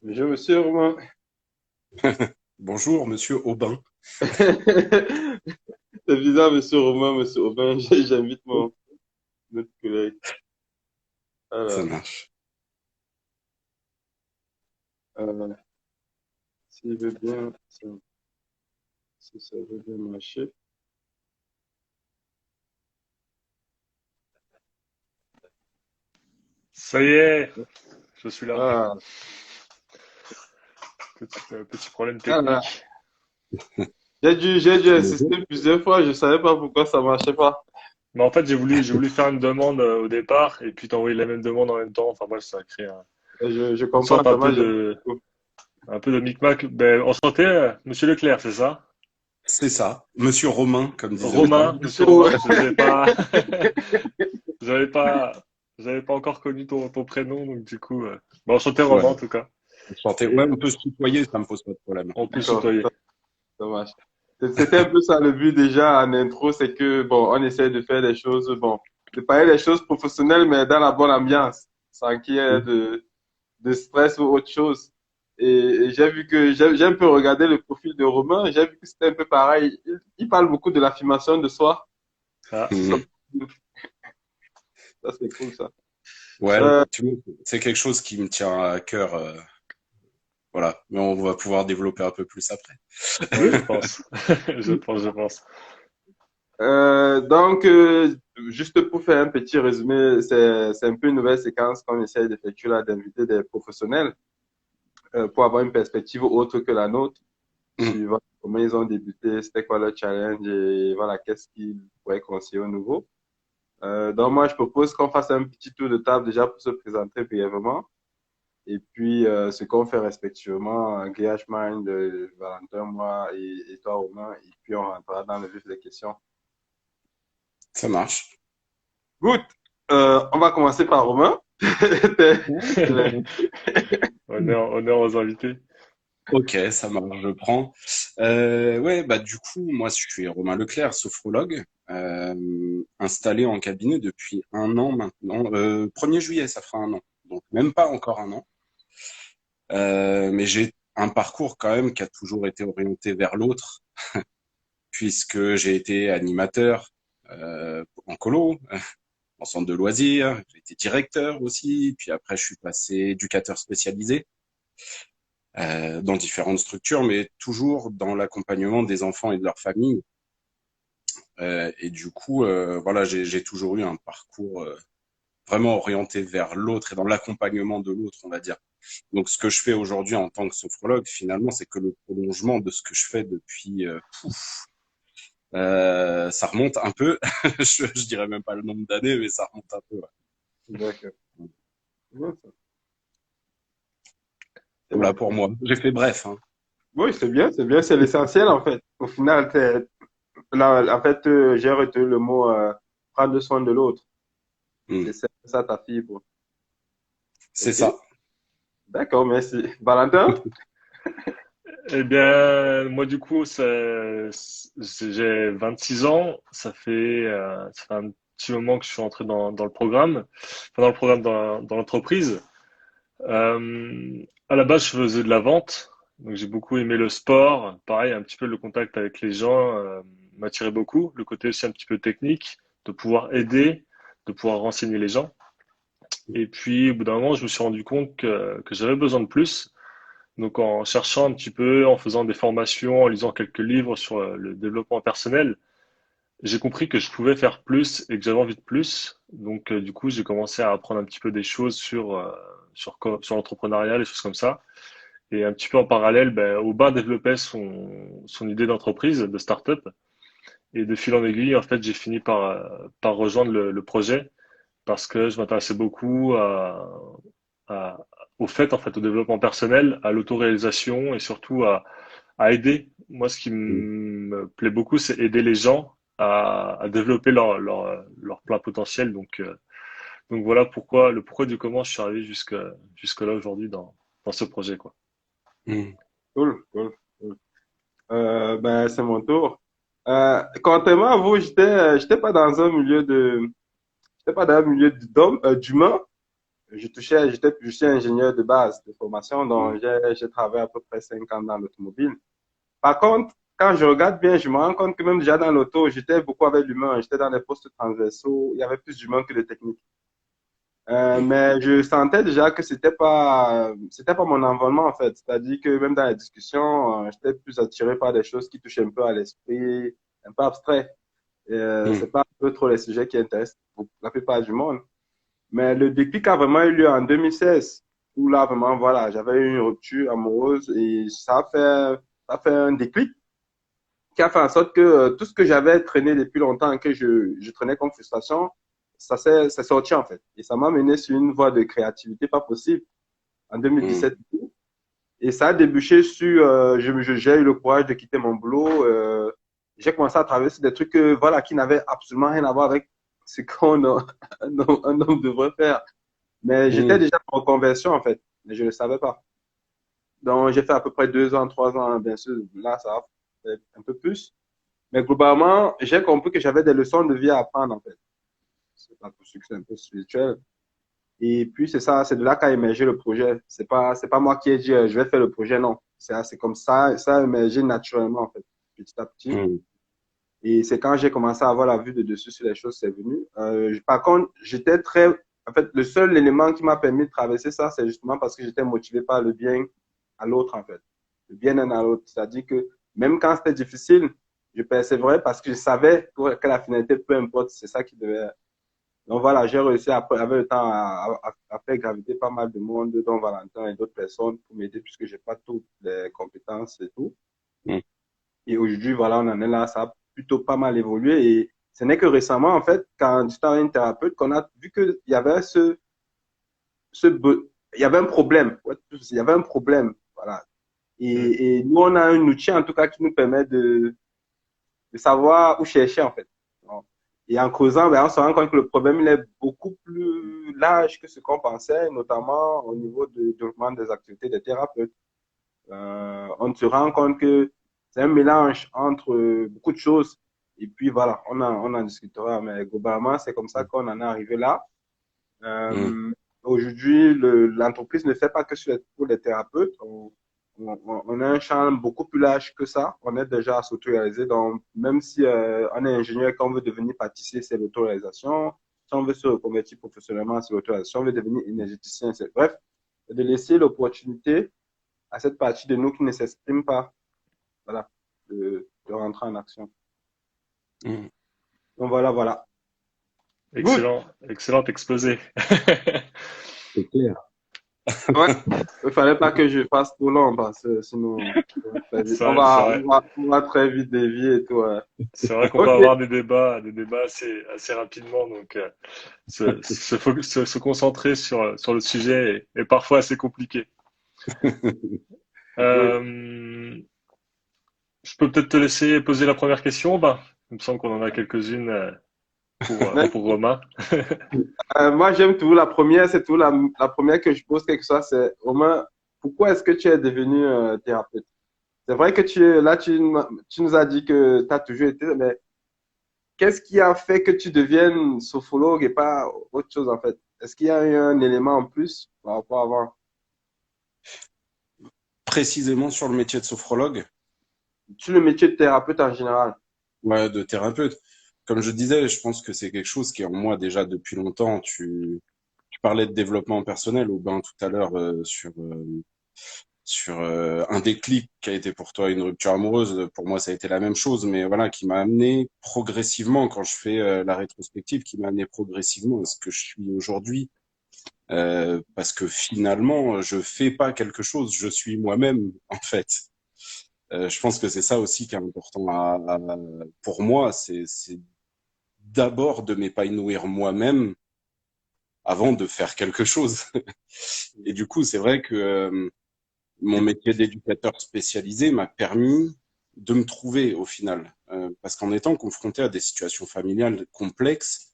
Je me suis vraiment... Bonjour, monsieur Aubin. C'est bizarre, monsieur Romain, monsieur Aubin. J'invite mon notre collègue. Ça Alors, marche. euh, s'il veut bien, si ça veut bien marcher. Ça y est, je suis là. Ah, Petit problème ah, technique. j'ai dû Bonjour. insister plusieurs fois. Je savais pas pourquoi ça marchait pas. Mais en fait, j'ai voulu faire une demande au départ et puis t'envoyer la même demande en même temps. Enfin bref, ça a créé Je une comprends, sorte ça m'a gêné beaucoup. un peu de micmac. Ben, enchanté, monsieur Leclerc, c'est ça? C'est ça. Monsieur Romain, comme disait mon père. Romain, monsieur Romain. J'avais pas, j'avais pas, j'avais pas encore connu ton prénom, donc du coup, ben, enchanté Ouais, Romain en tout cas. enchanté. Ouais, Et on peut se tutoyer, ça me pose pas de problème. on peut se D'accord, tutoyer. ça marche. C'était un peu ça le but déjà en intro, c'est que, bon, on essaie de faire des choses, bon, de parler des choses professionnelles, mais dans la bonne ambiance, sans qu'il y ait Mm. de stress ou autre chose. Et j'ai vu que j'ai un peu regardé le profil de Romain, j'ai vu que c'était un peu pareil. Il parle beaucoup de l'affirmation de soi. Ah, Donc, Mm. ça, c'est cool, ça. Ouais, Euh, c'est quelque chose qui me tient à cœur. Voilà, mais on va pouvoir développer un peu plus après. ouais, je pense. Je pense. Juste pour faire un petit résumé, c'est un peu une nouvelle séquence qu'on essaie d'effectuer là, d'inviter des professionnels pour avoir une perspective autre que la nôtre, Mm. suivant comment ils ont débuté, c'était quoi leur challenge et voilà, qu'est-ce qu'ils pourraient conseiller au nouveau. Donc, moi, je propose qu'on fasse un petit tour de table déjà pour se présenter brièvement. Et puis, ce qu'on fait respectivement, Gage Mind, Valentin, moi et toi, Romain. Et puis, on rentrera dans le vif des questions. Ça marche. Good. On va commencer par Romain. Honneur aux invités. Ok, ça marche, je prends. Ouais, bah du coup, moi je suis Romain Leclerc, sophrologue, installé en cabinet depuis un an maintenant. 1er juillet, ça fera un an, donc même pas encore un an. Mais j'ai un parcours quand même qui a toujours été orienté vers l'autre, puisque j'ai été animateur en colo, en centre de loisirs, j'ai été directeur aussi, puis après je suis passé éducateur spécialisé. Dans différentes structures, mais toujours dans l'accompagnement des enfants et de leurs familles. Et du coup, voilà, j'ai toujours eu un parcours vraiment orienté vers l'autre et dans l'accompagnement de l'autre, on va dire. Donc, ce que je fais aujourd'hui en tant que sophrologue, finalement, c'est que le prolongement de ce que je fais depuis, ça remonte un peu. Je dirais même pas le nombre d'années, mais ça remonte un peu. D'accord. C'est bien, ça. C'est Voilà bien. pour moi. J'ai fait bref. Hein. Oui, c'est bien, c'est bien, c'est l'essentiel en fait. Au final, là, en fait, j'ai retenu le mot prendre soin de l'autre. Hmm. Et c'est ça ta fibre. C'est OK? ça. D'accord, merci. Valentin? Eh bien, moi, du coup, j'ai 26 ans. Ça fait un petit moment que je suis entré dans le programme, enfin, dans le programme, dans l'entreprise. À la base, je faisais de la vente. Donc, j'ai beaucoup aimé le sport. Pareil, un petit peu le contact avec les gens, m'attirait beaucoup. Le côté aussi un petit peu technique, de pouvoir aider, de pouvoir renseigner les gens. Et puis, au bout d'un moment, je me suis rendu compte que j'avais besoin de plus. Donc en cherchant un petit peu, en faisant des formations, en lisant quelques livres sur le développement personnel, j'ai compris que je pouvais faire plus et que j'avais envie de plus. Donc du coup, j'ai commencé à apprendre un petit peu des choses sur l'entrepreneuriat, les choses comme ça. Et un petit peu en parallèle, ben, Aubin développait son idée d'entreprise, de start-up. Et de fil en aiguille, en fait, j'ai fini par rejoindre le projet parce que je m'intéressais beaucoup à- au fait, en fait, au développement personnel, à l'autoréalisation et surtout à aider. Moi, ce qui me plaît beaucoup, c'est aider les gens à développer leur plein potentiel. Donc voilà le pourquoi du comment je suis arrivé jusque là aujourd'hui dans ce projet, quoi. Hmm. Cool, cool, cool. Ben, c'est mon tour. Contrairement à vous, j'étais pas dans un milieu d'hommes, d'humains. je suis ingénieur de base de formation, donc j'ai travaillé à peu près 5 ans dans l'automobile. Par contre, quand je regarde bien, je me rends compte que même déjà dans l'auto, j'étais beaucoup avec l'humain. J'étais dans des postes transversaux, il y avait plus d'humain que de technique. Mais je sentais déjà que c'était pas mon environnement en fait. C'est-à-dire que même dans les discussions, j'étais plus attiré par des choses qui touchent un peu à l'esprit, un peu abstrait. C'est pas un peu trop les sujets qui intéressent la plupart du monde. Mais le déclic a vraiment eu lieu en 2016, où là vraiment voilà, j'avais eu une rupture amoureuse et ça a fait un déclic qui a fait en sorte que tout ce que j'avais traîné depuis longtemps, que je traînais comme frustration, c'est sorti en fait. Et ça m'a mené sur une voie de créativité pas possible en Mm. 2017. Et ça a débouché sur, j'ai eu le courage de quitter mon boulot. J'ai commencé à travailler sur des trucs voilà, qui n'avaient absolument rien à voir avec ce un homme devrait faire. Mais j'étais Mm. déjà en conversion en fait, mais je ne le savais pas. Donc j'ai fait à peu près 2 ans, 3 ans, hein, bien sûr. Là, ça a fait un peu plus. Mais globalement, j'ai compris que j'avais des leçons de vie à apprendre, en fait. C'est pas pour ceux que c'est un peu spirituel. Et puis, c'est ça, c'est de là qu'a émergé le projet. C'est pas moi qui ai dit, je vais faire le projet, non. C'est comme ça a émergé naturellement, en fait, petit à petit. Mm. Et c'est quand j'ai commencé à avoir la vue de dessus sur les choses, c'est venu. Par contre, j'étais très, en fait, le seul élément qui m'a permis de traverser ça, c'est justement parce que j'étais motivé par le bien à l'autre, en fait. Le bien à l'autre. C'est-à-dire que même quand c'était difficile, je persévérais parce que je savais que la finalité, peu importe, c'est ça qui devait. Donc voilà, j'ai réussi après, avec le temps à faire graviter pas mal de monde, dont Valentin et d'autres personnes pour m'aider puisque j'ai pas toutes les compétences et tout. Mm. Et aujourd'hui, voilà, on en est là, ça a plutôt pas mal évolué. Et ce n'est que récemment, en fait, quand j'étais avec une thérapeute, qu'on a vu qu'il y avait il y avait un problème. Ouais, il y avait un problème. Voilà. Mm. Et nous, on a un outil, en tout cas, qui nous permet de savoir où chercher, en fait. Et en creusant, ben, on se rend compte que le problème, il est beaucoup plus large que ce qu'on pensait, notamment au niveau du développement des activités des thérapeutes. On se rend compte que c'est un mélange entre beaucoup de choses. Et puis voilà, on en discutera, mais globalement, c'est comme ça qu'on en est arrivé là. Mm. Euh, Aujourd'hui, l'entreprise ne fait pas que pour les thérapeutes. On a un champ beaucoup plus large que ça. On est déjà à s'auto-réaliser. Donc, même si on est ingénieur et qu'on veut devenir pâtissier, c'est l'auto-réalisation. Si on veut se reconvertir professionnellement, c'est l'auto-réalisation. Si on veut devenir énergéticien, c'est bref, de laisser l'opportunité à cette partie de nous qui ne s'exprime pas, voilà, de rentrer en action. Mm. Donc voilà, voilà. Good. Excellent, excellent exposé. C'est clair. Ouais. Il fallait pas que je fasse trop long parce que sinon, C'est vrai, on va très vite dévier et tout. Ouais. c'est vrai qu'on peut Ok. avoir des débats assez rapidement, donc se concentrer sur le sujet est parfois assez compliqué. Good. Euh, je peux peut-être te laisser poser la première question. Bah, il me semble qu'on en a quelques-unes pour Romain. Moi, j'aime tout. La première, c'est tout. La première que je pose quelque chose, c'est Romain, pourquoi est-ce que tu es devenu thérapeute? C'est vrai que tu nous as dit que tu as toujours été, mais qu'est-ce qui a fait que tu deviennes sophrologue et pas autre chose en fait? Est-ce qu'il y a eu un élément en plus par rapport à avant? Précisément sur le métier de sophrologue, Sur le métier de thérapeute en général? ouais, de thérapeute. Comme je disais, je pense que c'est quelque chose qui est en moi déjà depuis longtemps. Tu parlais de développement personnel, ou ben tout à l'heure sur un déclic qui a été pour toi une rupture amoureuse. Pour moi, ça a été la même chose, mais voilà, qui m'a amené progressivement, quand je fais la rétrospective, qui m'a amené progressivement à ce que je suis aujourd'hui. Parce que finalement, je fais pas quelque chose, je suis moi-même, en fait. Je pense que c'est ça aussi qui est important pour moi, c'est d'abord de m'épanouir moi-même avant de faire quelque chose. Et du coup, c'est vrai que mon métier d'éducateur spécialisé m'a permis de me trouver au final. Parce qu'en étant confronté à des situations familiales complexes,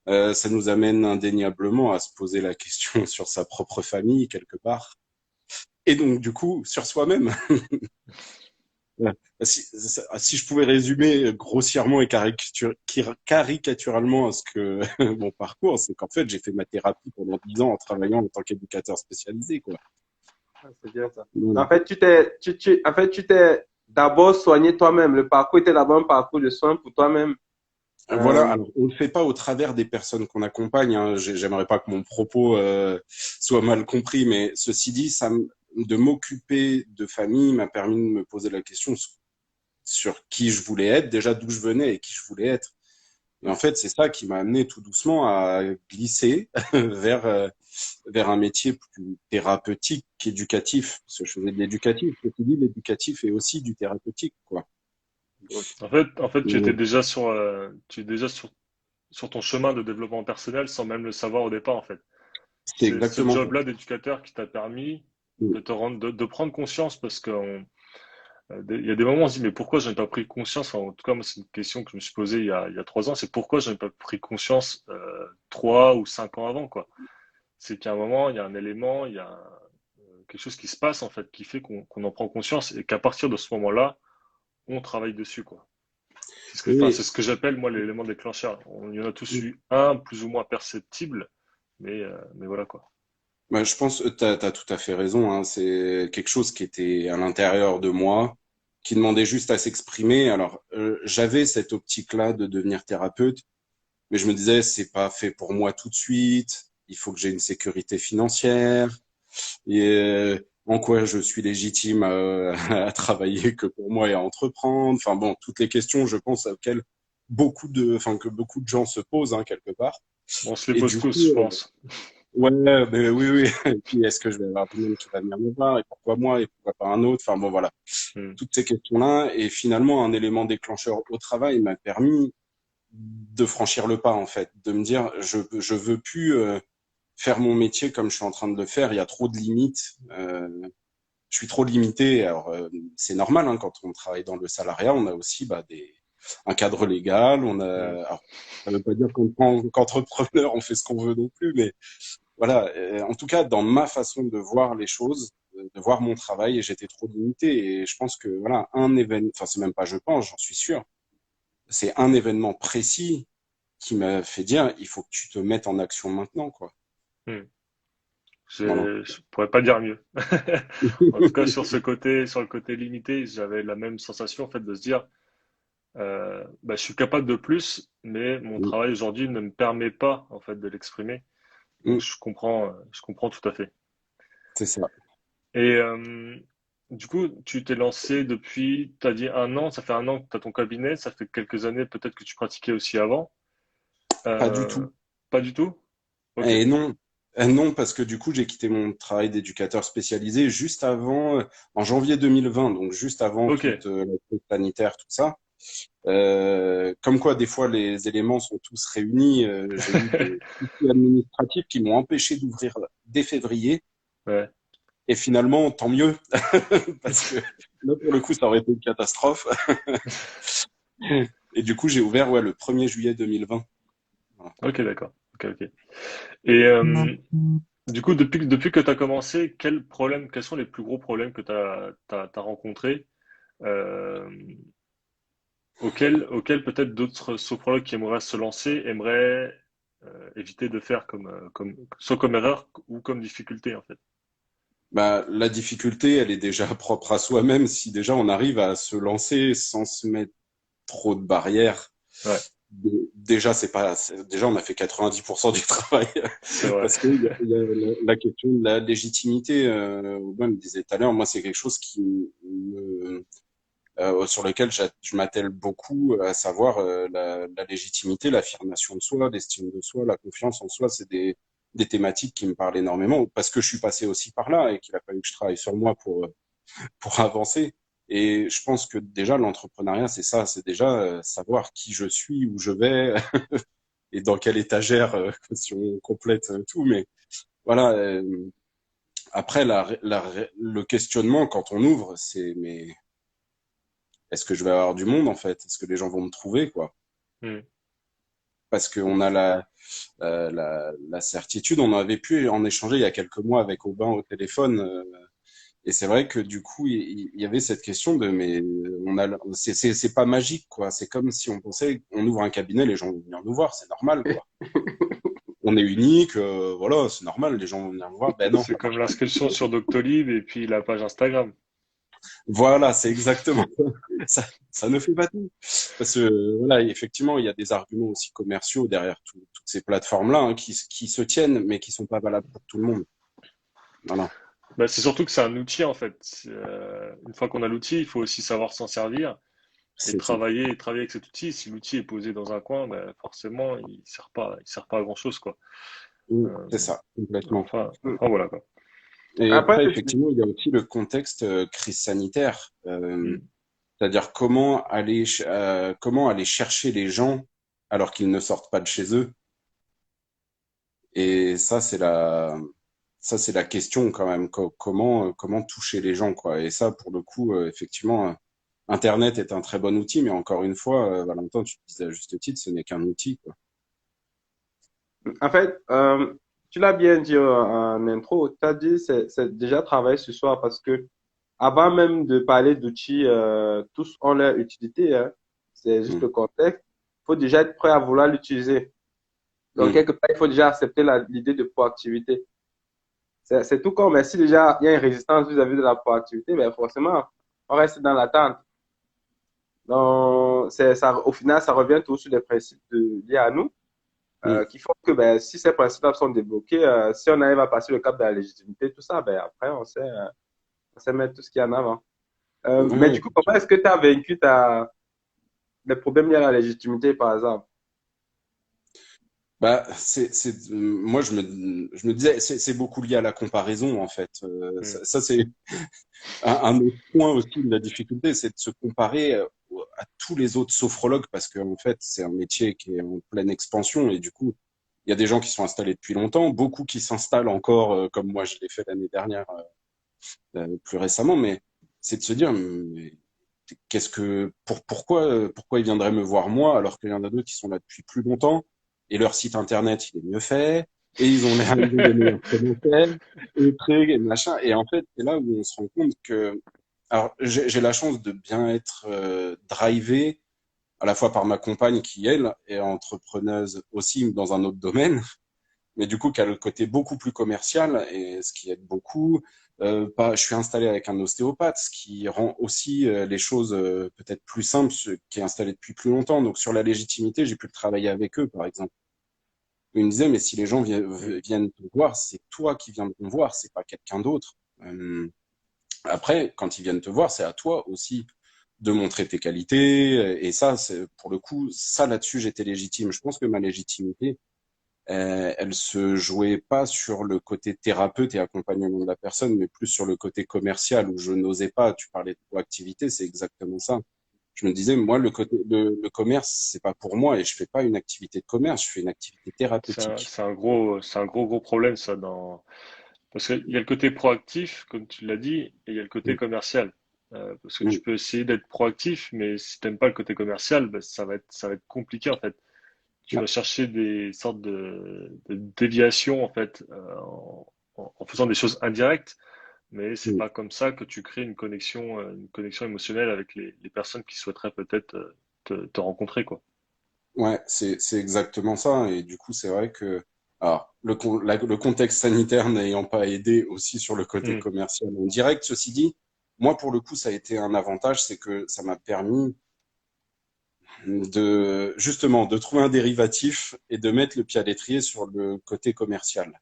ça nous amène indéniablement à se poser la question sur sa propre famille quelque part. Et donc, du coup, sur soi-même. Ouais. Si je pouvais résumer grossièrement et caricaturalement ce que mon parcours, c'est qu'en fait, j'ai fait ma thérapie pendant 10 ans en travaillant en tant qu'éducateur spécialisé, quoi. Ah, c'est bien ça. Voilà. En fait, tu t'es d'abord soigné toi-même. Le parcours était d'abord un parcours de soins pour toi-même. Voilà, Euh, alors on ne le fait pas au travers des personnes qu'on accompagne, hein. J'aimerais pas que mon propos soit mal compris, mais ceci dit, de m'occuper de famille m'a permis de me poser la question sur qui je voulais être, déjà d'où je venais et qui je voulais être. Et en fait, c'est ça qui m'a amené tout doucement à glisser vers vers un métier plus thérapeutique qu'éducatif. Parce que je faisais de l'éducatif. Je te dis, l'éducatif est aussi du thérapeutique, quoi. En fait, Euh, tu es déjà sur ton chemin de développement personnel sans même le savoir au départ, en fait. C'est C'est ce exactement ça. job-là d'éducateur qui t'a permis de prendre conscience parce que il y a des moments où on se dit, mais pourquoi je n'ai pas pris conscience? Enfin, en tout cas, moi, c'est une question que je me suis posée il y a 3 ans, c'est pourquoi je n'ai pas pris conscience 3 ou 5 ans avant, quoi. C'est qu'à un moment, il y a un élément, il y a quelque chose qui se passe, en fait, qui fait qu'on en prend conscience et qu'à partir de ce moment-là, on travaille dessus, quoi. C'est Oui, ce que j'appelle, moi, l'élément déclencheur. Il y en a tous eu un, plus ou moins perceptible, mais voilà, quoi. bah, je pense que t'as tout à fait raison, hein. C'est quelque chose qui était à l'intérieur de moi, qui demandait juste à s'exprimer. Alors, j'avais cette optique-là de devenir thérapeute, mais je me disais, c'est pas fait pour moi tout de suite. Il faut que j'ai une sécurité financière. Et en quoi je suis légitime à travailler que pour moi et à entreprendre. Enfin bon, toutes les questions, je pense, auxquelles que beaucoup de gens se posent, hein, quelque part. On se les Et pose du tous, coup, je pense. ouais, ben oui, oui. Et puis, est-ce que je vais avoir du monde qui va venir me voir et pourquoi moi et pourquoi pas un autre? Enfin bon, voilà, Hmm. toutes ces questions-là. Et finalement, un élément déclencheur au travail m'a permis de franchir le pas, en fait, de me dire, je veux plus faire mon métier comme je suis en train de le faire. Il y a trop de limites. Je suis trop limité. Alors, c'est normal, hein, quand on travaille dans le salariat, on a aussi un cadre légal. Hmm. Alors, ça veut pas dire qu'entrepreneur, on fait ce qu'on veut non plus, mais voilà. En tout cas, dans ma façon de voir les choses, de voir mon travail, j'étais trop limité. Et je pense que voilà, un événement, enfin, c'est même pas je pense, j'en suis sûr. C'est un événement précis qui m'a fait dire, il faut que tu te mettes en action maintenant, quoi. Hmm. Voilà. Je pourrais pas dire mieux. En tout cas, sur le côté limité, j'avais la même sensation, en fait, de se dire, bah, je suis capable de plus, mais mon Mm, travail aujourd'hui ne me permet pas, en fait, de l'exprimer. Donc, mm, je comprends tout à fait. c'est ça. Et du coup, tu t'es lancé depuis, tu as dit 1 an, ça fait 1 an que tu as ton cabinet, ça fait quelques années peut-être que tu pratiquais aussi avant. Pas du Euh, tout. Pas du tout? Ok, Et non, non, parce que du coup, j'ai quitté mon travail d'éducateur spécialisé juste avant, en janvier 2020, donc juste avant ok. toute la crise sanitaire, tout ça. Comme quoi, des fois, les éléments sont tous réunis. J'ai eu des soucis administratifs qui m'ont empêché d'ouvrir dès février. Ouais. Et finalement, tant mieux, parce que là, pour le coup, ça aurait été une catastrophe. Et du coup, j'ai ouvert ouais, le 1er juillet 2020. Voilà. Ok, d'accord. Ok, ok. Et du coup, depuis que tu as commencé, quels sont les plus gros problèmes que tu as rencontrés, euh, auxquels peut-être d'autres sophrologues qui aimeraient se lancer aimeraient éviter de faire soit comme erreur ou comme difficulté, en fait. Bah, la difficulté, elle est déjà propre à soi-même si déjà on arrive à se lancer sans se mettre trop de barrières. Ouais, Déjà, déjà, on a fait 90% du travail c'est vrai. parce il y a la question de la légitimité. Aubin me disait tout à l'heure, moi, c'est quelque chose sur lequel je m'attelle beaucoup, à savoir la légitimité, l'affirmation de soi, l'estime de soi, la confiance en soi. C'est des thématiques qui me parlent énormément parce que je suis passé aussi par là et qu'il a fallu que je travaille sur moi pour avancer. Et je pense que déjà l'entrepreneuriat, c'est ça, c'est déjà savoir qui je suis, où je vais et dans quelle étagère, si on complète tout. Mais voilà. Après, le questionnement quand on ouvre, c'est mais est-ce que je vais avoir du monde en fait? Est-ce que les gens vont me trouver quoi? Hmm. Parce qu'on a la certitude. On avait pu en échanger il y a quelques mois avec Aubin au téléphone. Et c'est vrai que du coup, il y avait cette question de, mais c'est pas magique, quoi. C'est comme si on pensait, on ouvre un cabinet, les gens vont venir nous voir, c'est normal, quoi. On est unique, voilà, c'est normal, les gens vont venir nous voir. Ben non, C'est ça comme marche pas. l'inscription sur Doctolib et puis la page Instagram. Voilà, c'est exactement ça ne fait pas tout. Parce que, voilà, effectivement, il y a des arguments aussi commerciaux derrière toutes ces plateformes-là, hein, qui se tiennent, mais qui sont pas valables pour tout le monde. Voilà. Bah, c'est surtout que c'est un outil en fait. Une fois qu'on a l'outil, il faut aussi savoir s'en servir et C'est tout. travailler avec cet outil. Si l'outil est posé dans un coin, bah, forcément, il sert pas à grand-chose quoi. Euh, C'est ça, complètement. enfin voilà quoi. Et Après, après, effectivement, il y a aussi le contexte crise sanitaire, Mm. c'est-à-dire comment aller chercher les gens alors qu'ils ne sortent pas de chez eux. Et ça c'est la question quand même. Comment toucher les gens, quoi. Et ça, pour le coup, effectivement, Internet est un très bon outil, mais encore une fois, Valentin, tu disais à juste titre, ce n'est qu'un outil, quoi. en fait, tu l'as bien dit en intro, tu as dit c'est déjà travaillé ce soir parce que avant même de parler d'outils, tous ont leur utilité, hein. C'est juste Mm. le contexte. Il faut déjà être prêt à vouloir l'utiliser. Donc, Mm. quelque part, il faut déjà accepter l'idée de proactivité. C'est tout comme, mais si déjà il y a une résistance vis-à-vis de la proactivité, ben forcément, on reste dans l'attente. Donc, ça, au final, ça revient toujours sur les principes liés à nous, Mm. qui font que ben, si ces principes sont débloqués, si on arrive à passer le cap de la légitimité, tout ça, ben, après, on sait mettre tout ce qu'il y a en avant. Mais Ouais. du coup, comment est-ce que tu as vaincu les problèmes liés à la légitimité, par exemple? Bah, moi, je me disais, c'est beaucoup lié à la comparaison, en fait. Mm. C'est un autre point aussi de la difficulté, c'est de se comparer à tous les autres sophrologues, parce qu'en fait, c'est un métier qui est en pleine expansion, et du coup, il y a des gens qui sont installés depuis longtemps, beaucoup qui s'installent encore, comme moi je l'ai fait l'année dernière, plus récemment, mais c'est de se dire, mais pourquoi ils viendraient me voir moi alors qu'il y en a d'autres qui sont là depuis plus longtemps et leur site internet il est mieux fait et ils ont l'air ils ont des meilleurs commentaires et trucs et machin, et en fait c'est là où on se rend compte que, alors j'ai la chance de bien être drivé à la fois par ma compagne qui elle est entrepreneuse aussi dans un autre domaine, mais du coup qui a le côté beaucoup plus commercial, et ce qui aide beaucoup. Je suis installé avec un ostéopathe, ce qui rend aussi les choses peut-être plus simples, qui est installé depuis plus longtemps. Donc sur la légitimité, j'ai pu le travailler avec eux, par exemple. Ils me disaient, mais si les gens viennent te voir, c'est toi qui viens de me voir, c'est pas quelqu'un d'autre. Après, quand ils viennent te voir, c'est à toi aussi de montrer tes qualités. Et ça, pour le coup, ça là-dessus, j'étais légitime. Je pense que ma légitimité, elle se jouait pas sur le côté thérapeute et accompagnement de la personne, mais plus sur le côté commercial où je n'osais pas. Tu parlais de proactivité, c'est exactement ça. Je me disais, moi, le commerce, c'est pas pour moi et je fais pas une activité de commerce, je fais une activité thérapeutique. C'est un gros problème ça parce qu'il y a le côté proactif, comme tu l'as dit, et il y a le côté Mm, commercial. Parce que tu mm, peux essayer d'être proactif, mais si t'aimes pas le côté commercial, bah, ça va être compliqué en fait. Tu ouais, vas chercher des sortes de déviations en fait, en faisant des choses indirectes, mais c'est mm. pas comme ça que tu crées une connexion émotionnelle avec les personnes qui souhaiteraient peut-être te rencontrer quoi. Ouais, c'est exactement ça. Et du coup, c'est vrai que, alors, le contexte sanitaire n'ayant pas aidé aussi sur le côté Hmm. commercial en direct, ceci dit, moi, pour le coup, ça a été un avantage, c'est que ça m'a permis justement, de trouver un dérivatif et de mettre le pied à l'étrier sur le côté commercial,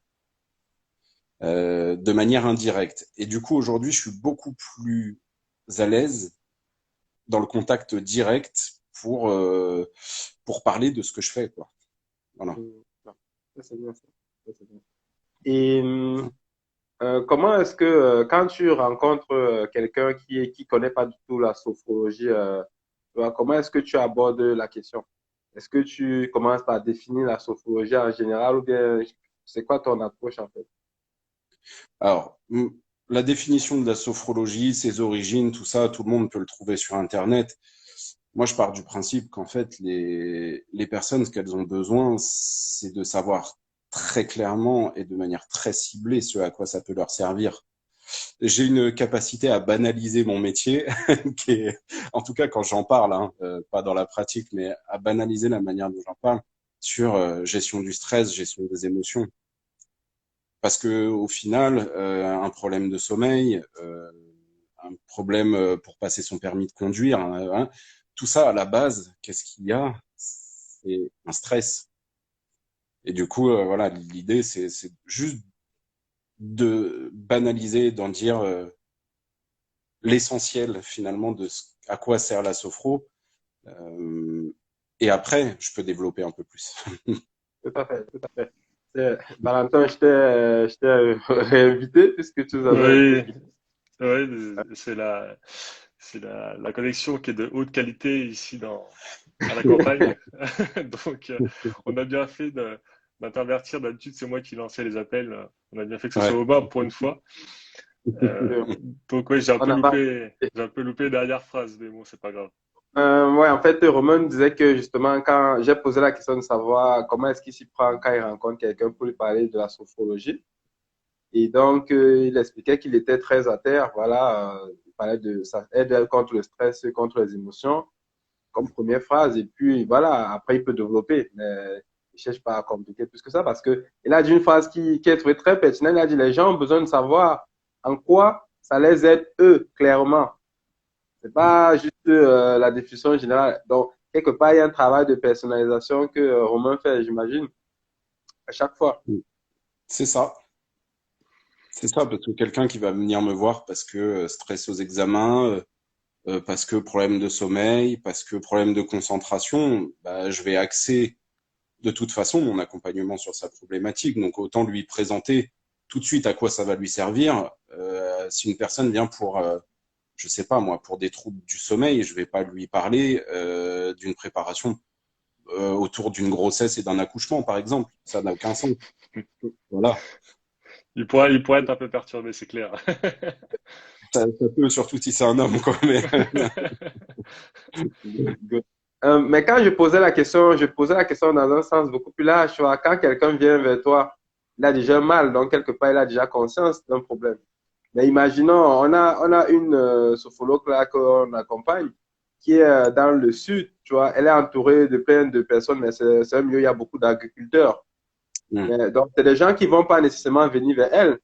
de manière indirecte. Et du coup, aujourd'hui, je suis beaucoup plus à l'aise dans le contact direct pour parler de ce que je fais, quoi. Voilà. Non, ça, c'est bien ça. Ça, c'est bien. Et comment est-ce que quand tu rencontres quelqu'un qui connaît pas du tout la sophrologie, tu vois, comment est-ce que tu abordes la question? Est-ce que tu commences par définir la sophrologie en général ou bien c'est quoi ton approche en fait? Alors, la définition de la sophrologie, ses origines, tout ça, tout le monde peut le trouver sur Internet. Moi, je pars du principe qu'en fait, les personnes, ce qu'elles ont besoin, c'est de savoir très clairement et de manière très ciblée ce à quoi ça peut leur servir. j'ai une capacité à banaliser mon métier, qui est, en tout cas quand j'en parle, hein, pas dans la pratique, mais à banaliser la manière dont j'en parle sur gestion du stress, gestion des émotions. Parce que au final, un problème de sommeil, un problème pour passer son permis de conduire, hein, tout ça à la base, qu'est-ce qu'il y a? C'est un stress. Et du coup, voilà, l'idée, c'est juste de banaliser, d'en dire l'essentiel finalement de à quoi sert la sophro. Euh, et après, je peux développer un peu plus. Tout à fait, tout à fait. Valentin, je t'ai réinvité puisque tu nous avais un peu Oui, quitté. oui, la connexion qui est de haute qualité ici à la campagne. Donc, on a bien fait d'intervertir. D'habitude, c'est moi qui lançais les appels. On a bien fait que ce soit Ouais. Aubin pour une fois. Euh, donc, oui, On n'a pas. j'ai un peu loupé la dernière phrase, mais bon, c'est pas grave. Ouais, en fait, Romain disait que justement, quand j'ai posé la question de savoir comment est-ce qu'il s'y prend quand il rencontre quelqu'un pour lui parler de la sophrologie, et donc il expliquait qu'il était très à terre, voilà, il parlait de ça aide contre le stress, contre les émotions, comme première phrase, et puis voilà, après il peut développer, mais il ne cherche pas à compliquer plus que ça, parce que il a dit une phrase qui est trouvée très pertinente, il a dit les gens ont besoin de savoir en quoi ça les aide eux, clairement. C'est pas juste la diffusion générale. Donc, quelque part, il y a un travail de personnalisation que Romain fait, j'imagine, à chaque fois. C'est ça. C'est ça, parce que quelqu'un qui va venir me voir parce que stress aux examens, parce que problème de sommeil, parce que problème de concentration, bah, je vais axer de toute façon mon accompagnement sur sa problématique. Donc autant lui présenter tout de suite à quoi ça va lui servir. Si une personne vient pour, je sais pas moi, pour des troubles du sommeil, je vais pas lui parler d'une préparation autour d'une grossesse et d'un accouchement, par exemple. Ça n'a aucun sens. Voilà. Il pourrait être un peu perturbé, c'est clair. Ça peut, surtout si c'est un homme, quoi. Mais Good. Mais quand je posais la question dans un sens beaucoup plus large, tu vois, quand quelqu'un vient vers toi, il a déjà mal, donc quelque part, il a déjà conscience d'un problème. Mais imaginons, on a une sophrologue là qu'on accompagne qui est dans le sud, tu vois, elle est entourée de plein de personnes, mais c'est un milieu où il y a beaucoup d'agriculteurs. Donc, c'est des gens qui vont pas nécessairement venir vers elle.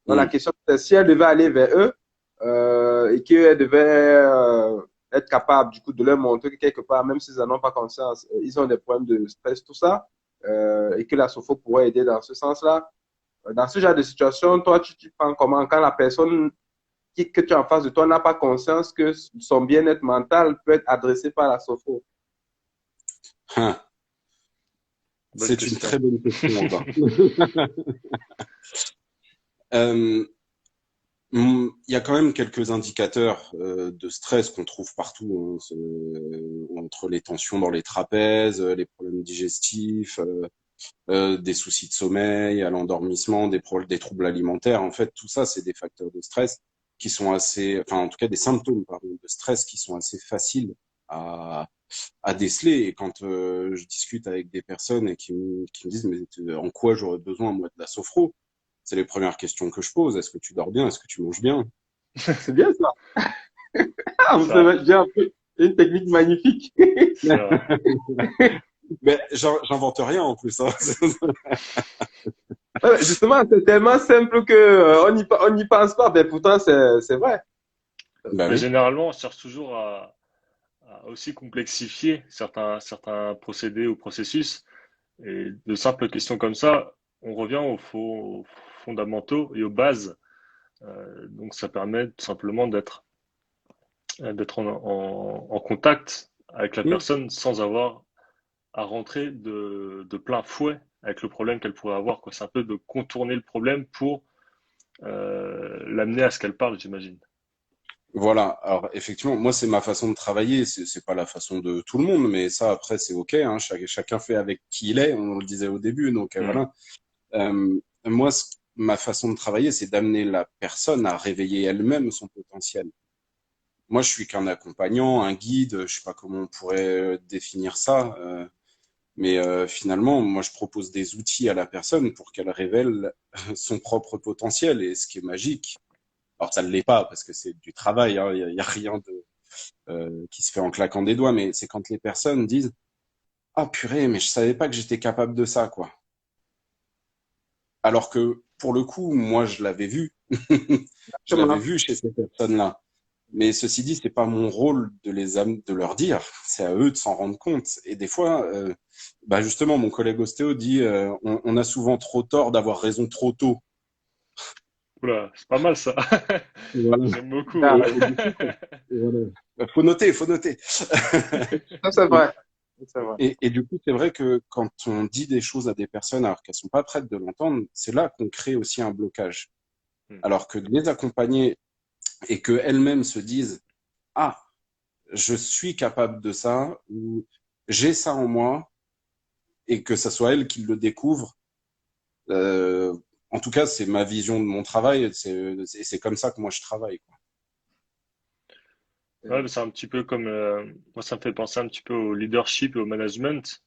Donc, la question, c'est si elle devait aller vers eux et qu'elle devait être capable, du coup, de leur montrer que quelque part, même s'ils n'en ont pas conscience, ils ont des problèmes de stress, tout ça, et que la sophro pourrait aider dans ce sens-là. Dans ce genre de situation, toi, tu prends comment quand la personne que tu as en face de toi n'a pas conscience que son bien-être mental peut être adressé par la sophro? Hein, Bonne c'est une question. très bonne question, Robin. Il y a quand même quelques indicateurs de stress qu'on trouve partout, hein, entre les tensions dans les trapèzes, les problèmes digestifs, des soucis de sommeil, à l'endormissement, des troubles alimentaires. En fait, tout ça, c'est des facteurs de stress qui sont assez, enfin, en tout cas, des symptômes, pardon, de stress qui sont assez faciles à, à déceler. Et quand je discute avec des personnes et qui me disent, mais en quoi j'aurais besoin, moi, de la sophro? C'est les premières questions que je pose. Est-ce que tu dors bien? Est-ce que tu manges bien? C'est bien ça. Ah, vous Ça, avez déjà un peu une technique magnifique. c'est vrai. Mais j'invente rien en plus, hein. Ouais, justement, c'est tellement simple que on n'y pense pas, mais pourtant c'est vrai. Bah Mais oui. généralement, on cherche toujours à aussi complexifier certains procédés ou processus. Et de simples questions comme ça, on revient aux fondamentaux et aux bases. Donc, ça permet tout simplement d'être en contact avec la Mm. personne sans avoir à rentrer de plein fouet avec le problème qu'elle pourrait avoir, quoi. C'est un peu de contourner le problème pour l'amener à ce qu'elle parle, j'imagine. Voilà. Alors effectivement, moi c'est ma façon de travailler. C'est pas la façon de tout le monde, mais ça après c'est ok. Hein. Chacun fait avec qui il est. On le disait au début, donc Hmm. voilà. Moi, ma façon de travailler, c'est d'amener la personne à réveiller elle-même son potentiel. Moi, je suis qu'un accompagnant, un guide. Je sais pas comment on pourrait définir ça. Mais finalement, moi, je propose des outils à la personne pour qu'elle révèle son propre potentiel. Et ce qui est magique, Alors ça ne l'est pas parce que c'est du travail, hein, y a rien de qui se fait en claquant des doigts, mais c'est quand les personnes disent ah purée, mais je savais pas que j'étais capable de ça, quoi. Alors que pour le coup, moi je l'avais vu, je l'avais Exactement. vu chez ces personnes-là. Mais ceci dit, c'est pas mon rôle de leur dire, c'est à eux de s'en rendre compte. Et des fois, bah justement, mon collègue ostéo dit, on a souvent trop tort d'avoir raison trop tôt. Oula, c'est pas mal ça. Voilà. J'aime beaucoup, Ah, ouais. Et du coup, voilà. Faut noter, faut noter. ça, c'est Et, vrai. C'est vrai. et du coup, c'est vrai que quand on dit des choses à des personnes alors qu'elles sont pas prêtes de l'entendre, c'est là qu'on crée aussi un blocage. Hmm. Alors que de les accompagner et qu'elles-mêmes se disent, ah, je suis capable de ça, ou j'ai ça en moi, et que ça soit elles qui le découvrent. Euh, en tout cas, c'est ma vision de mon travail, c'est comme ça que moi je travaille, quoi. Ouais, mais c'est un petit peu comme, moi ça me fait penser un petit peu au leadership et au management.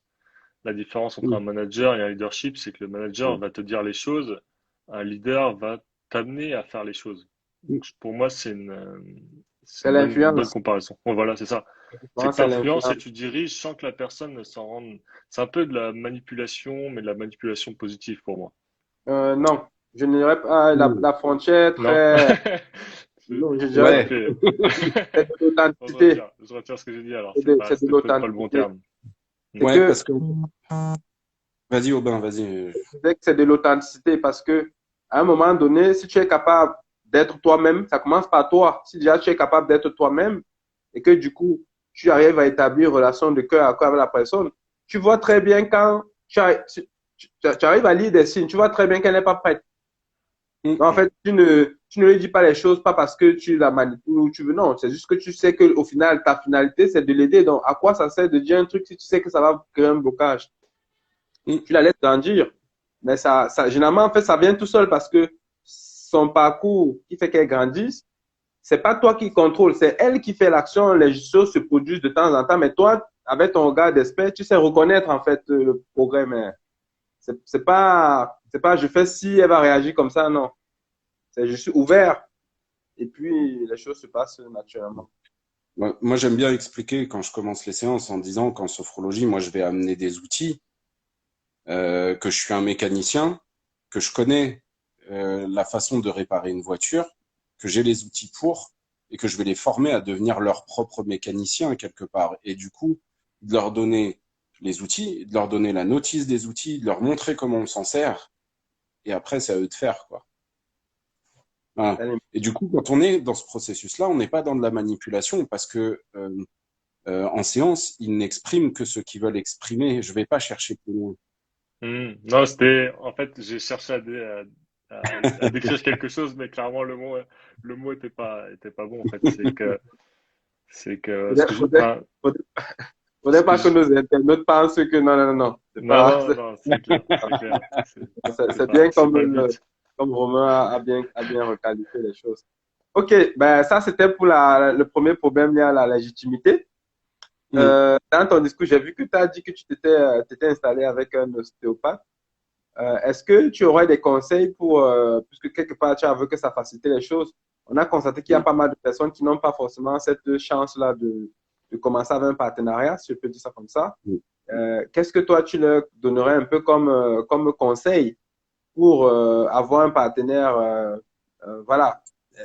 La différence entre un Mm, manager et un leadership, c'est que le manager mm, va te dire les choses, un leader va t'amener à faire les choses. mm. Donc pour moi, c'est C'est une bonne l'influence. comparaison. Bon, voilà, c'est ça. C'est Souvent, que tu c'est influences et l'influence. tu diriges sans que la personne ne s'en rende. C'est un peu de la manipulation, mais de la manipulation positive pour moi. Non, je ne dirais pas Mm. la frontière Non? très. Non, je dirais Ok. Ouais, que c'est de Bon, l'authenticité. je retire ce que j'ai dit alors. C'est de C'était peut-être pas le bon l'authenticité. terme. Hmm. C'est ouais, que parce que vas-y Aubin, vas-y. je disais que c'est de l'authenticité parce que à un moment donné, si tu es capable d'être toi-même, ça commence par toi. Si déjà tu es capable d'être toi-même et que du coup tu arrives à établir une relation de cœur à cœur avec la personne, tu vois très bien quand tu arrives à lire des signes, tu vois très bien qu'elle n'est pas prête. Mm, Donc, en mm, fait, tu ne lui dis pas les choses pas parce que tu la manipules ou tu veux. Non, c'est juste que tu sais qu'au final, ta finalité, c'est de l'aider. Donc, à quoi ça sert de dire un truc si tu sais que ça va créer un blocage? mm. Tu la laisses grandir. Mais généralement, en fait, ça vient tout seul parce que son parcours qui fait qu'elle grandisse, c'est pas toi qui contrôle, c'est elle qui fait l'action. Les choses se produisent de temps en temps. Mais toi, avec ton regard d'expert, tu sais reconnaître, en fait, le progrès. Mais c'est pas, je fais si elle va réagir comme ça, non. C'est, je suis ouvert. Et puis, les choses se passent naturellement. Moi, j'aime bien expliquer quand je commence les séances en disant qu'en sophrologie, moi, je vais amener des outils, que je suis un mécanicien, que je connais la façon de réparer une voiture, que j'ai les outils pour, et que je vais les former à devenir leurs propres mécaniciens quelque part. Et du coup, de leur donner les outils, de leur donner la notice des outils, de leur montrer comment on s'en sert, et après, c'est à eux de faire, quoi. Voilà. Et du coup, quand on est dans ce processus-là, on n'est pas dans de la manipulation parce que en séance, ils n'expriment que ce qu'ils veulent exprimer. Je vais pas chercher plus loin. Hmm. Non, c'était, en fait, j'ai cherché à décrire quelque chose, mais clairement, le mot était pas bon, en fait. C'est que ce Faudrait, que je, faudrait, enfin, faudrait, ce faudrait que pas que je, nos internautes pensent que non, non, non, non. C'est non, pas, non, non, c'est clair, c'est clair. c'est bien C'est pas le but. comme Romain a bien requalifié les choses. OK, ben, ça, c'était pour le premier problème lié à la légitimité. Mm. Dans ton discours, j'ai vu que tu as dit que tu t'étais installé avec un ostéopathe. Est-ce que tu aurais des conseils puisque quelque part tu as vu que ça facilitait les choses, on a constaté qu'il y a Mm. pas mal de personnes qui n'ont pas forcément cette chance-là de commencer avec un partenariat, si je peux dire ça comme ça. Mm. Qu'est-ce que toi, tu leur donnerais un peu comme conseil pour avoir un partenaire, voilà, euh,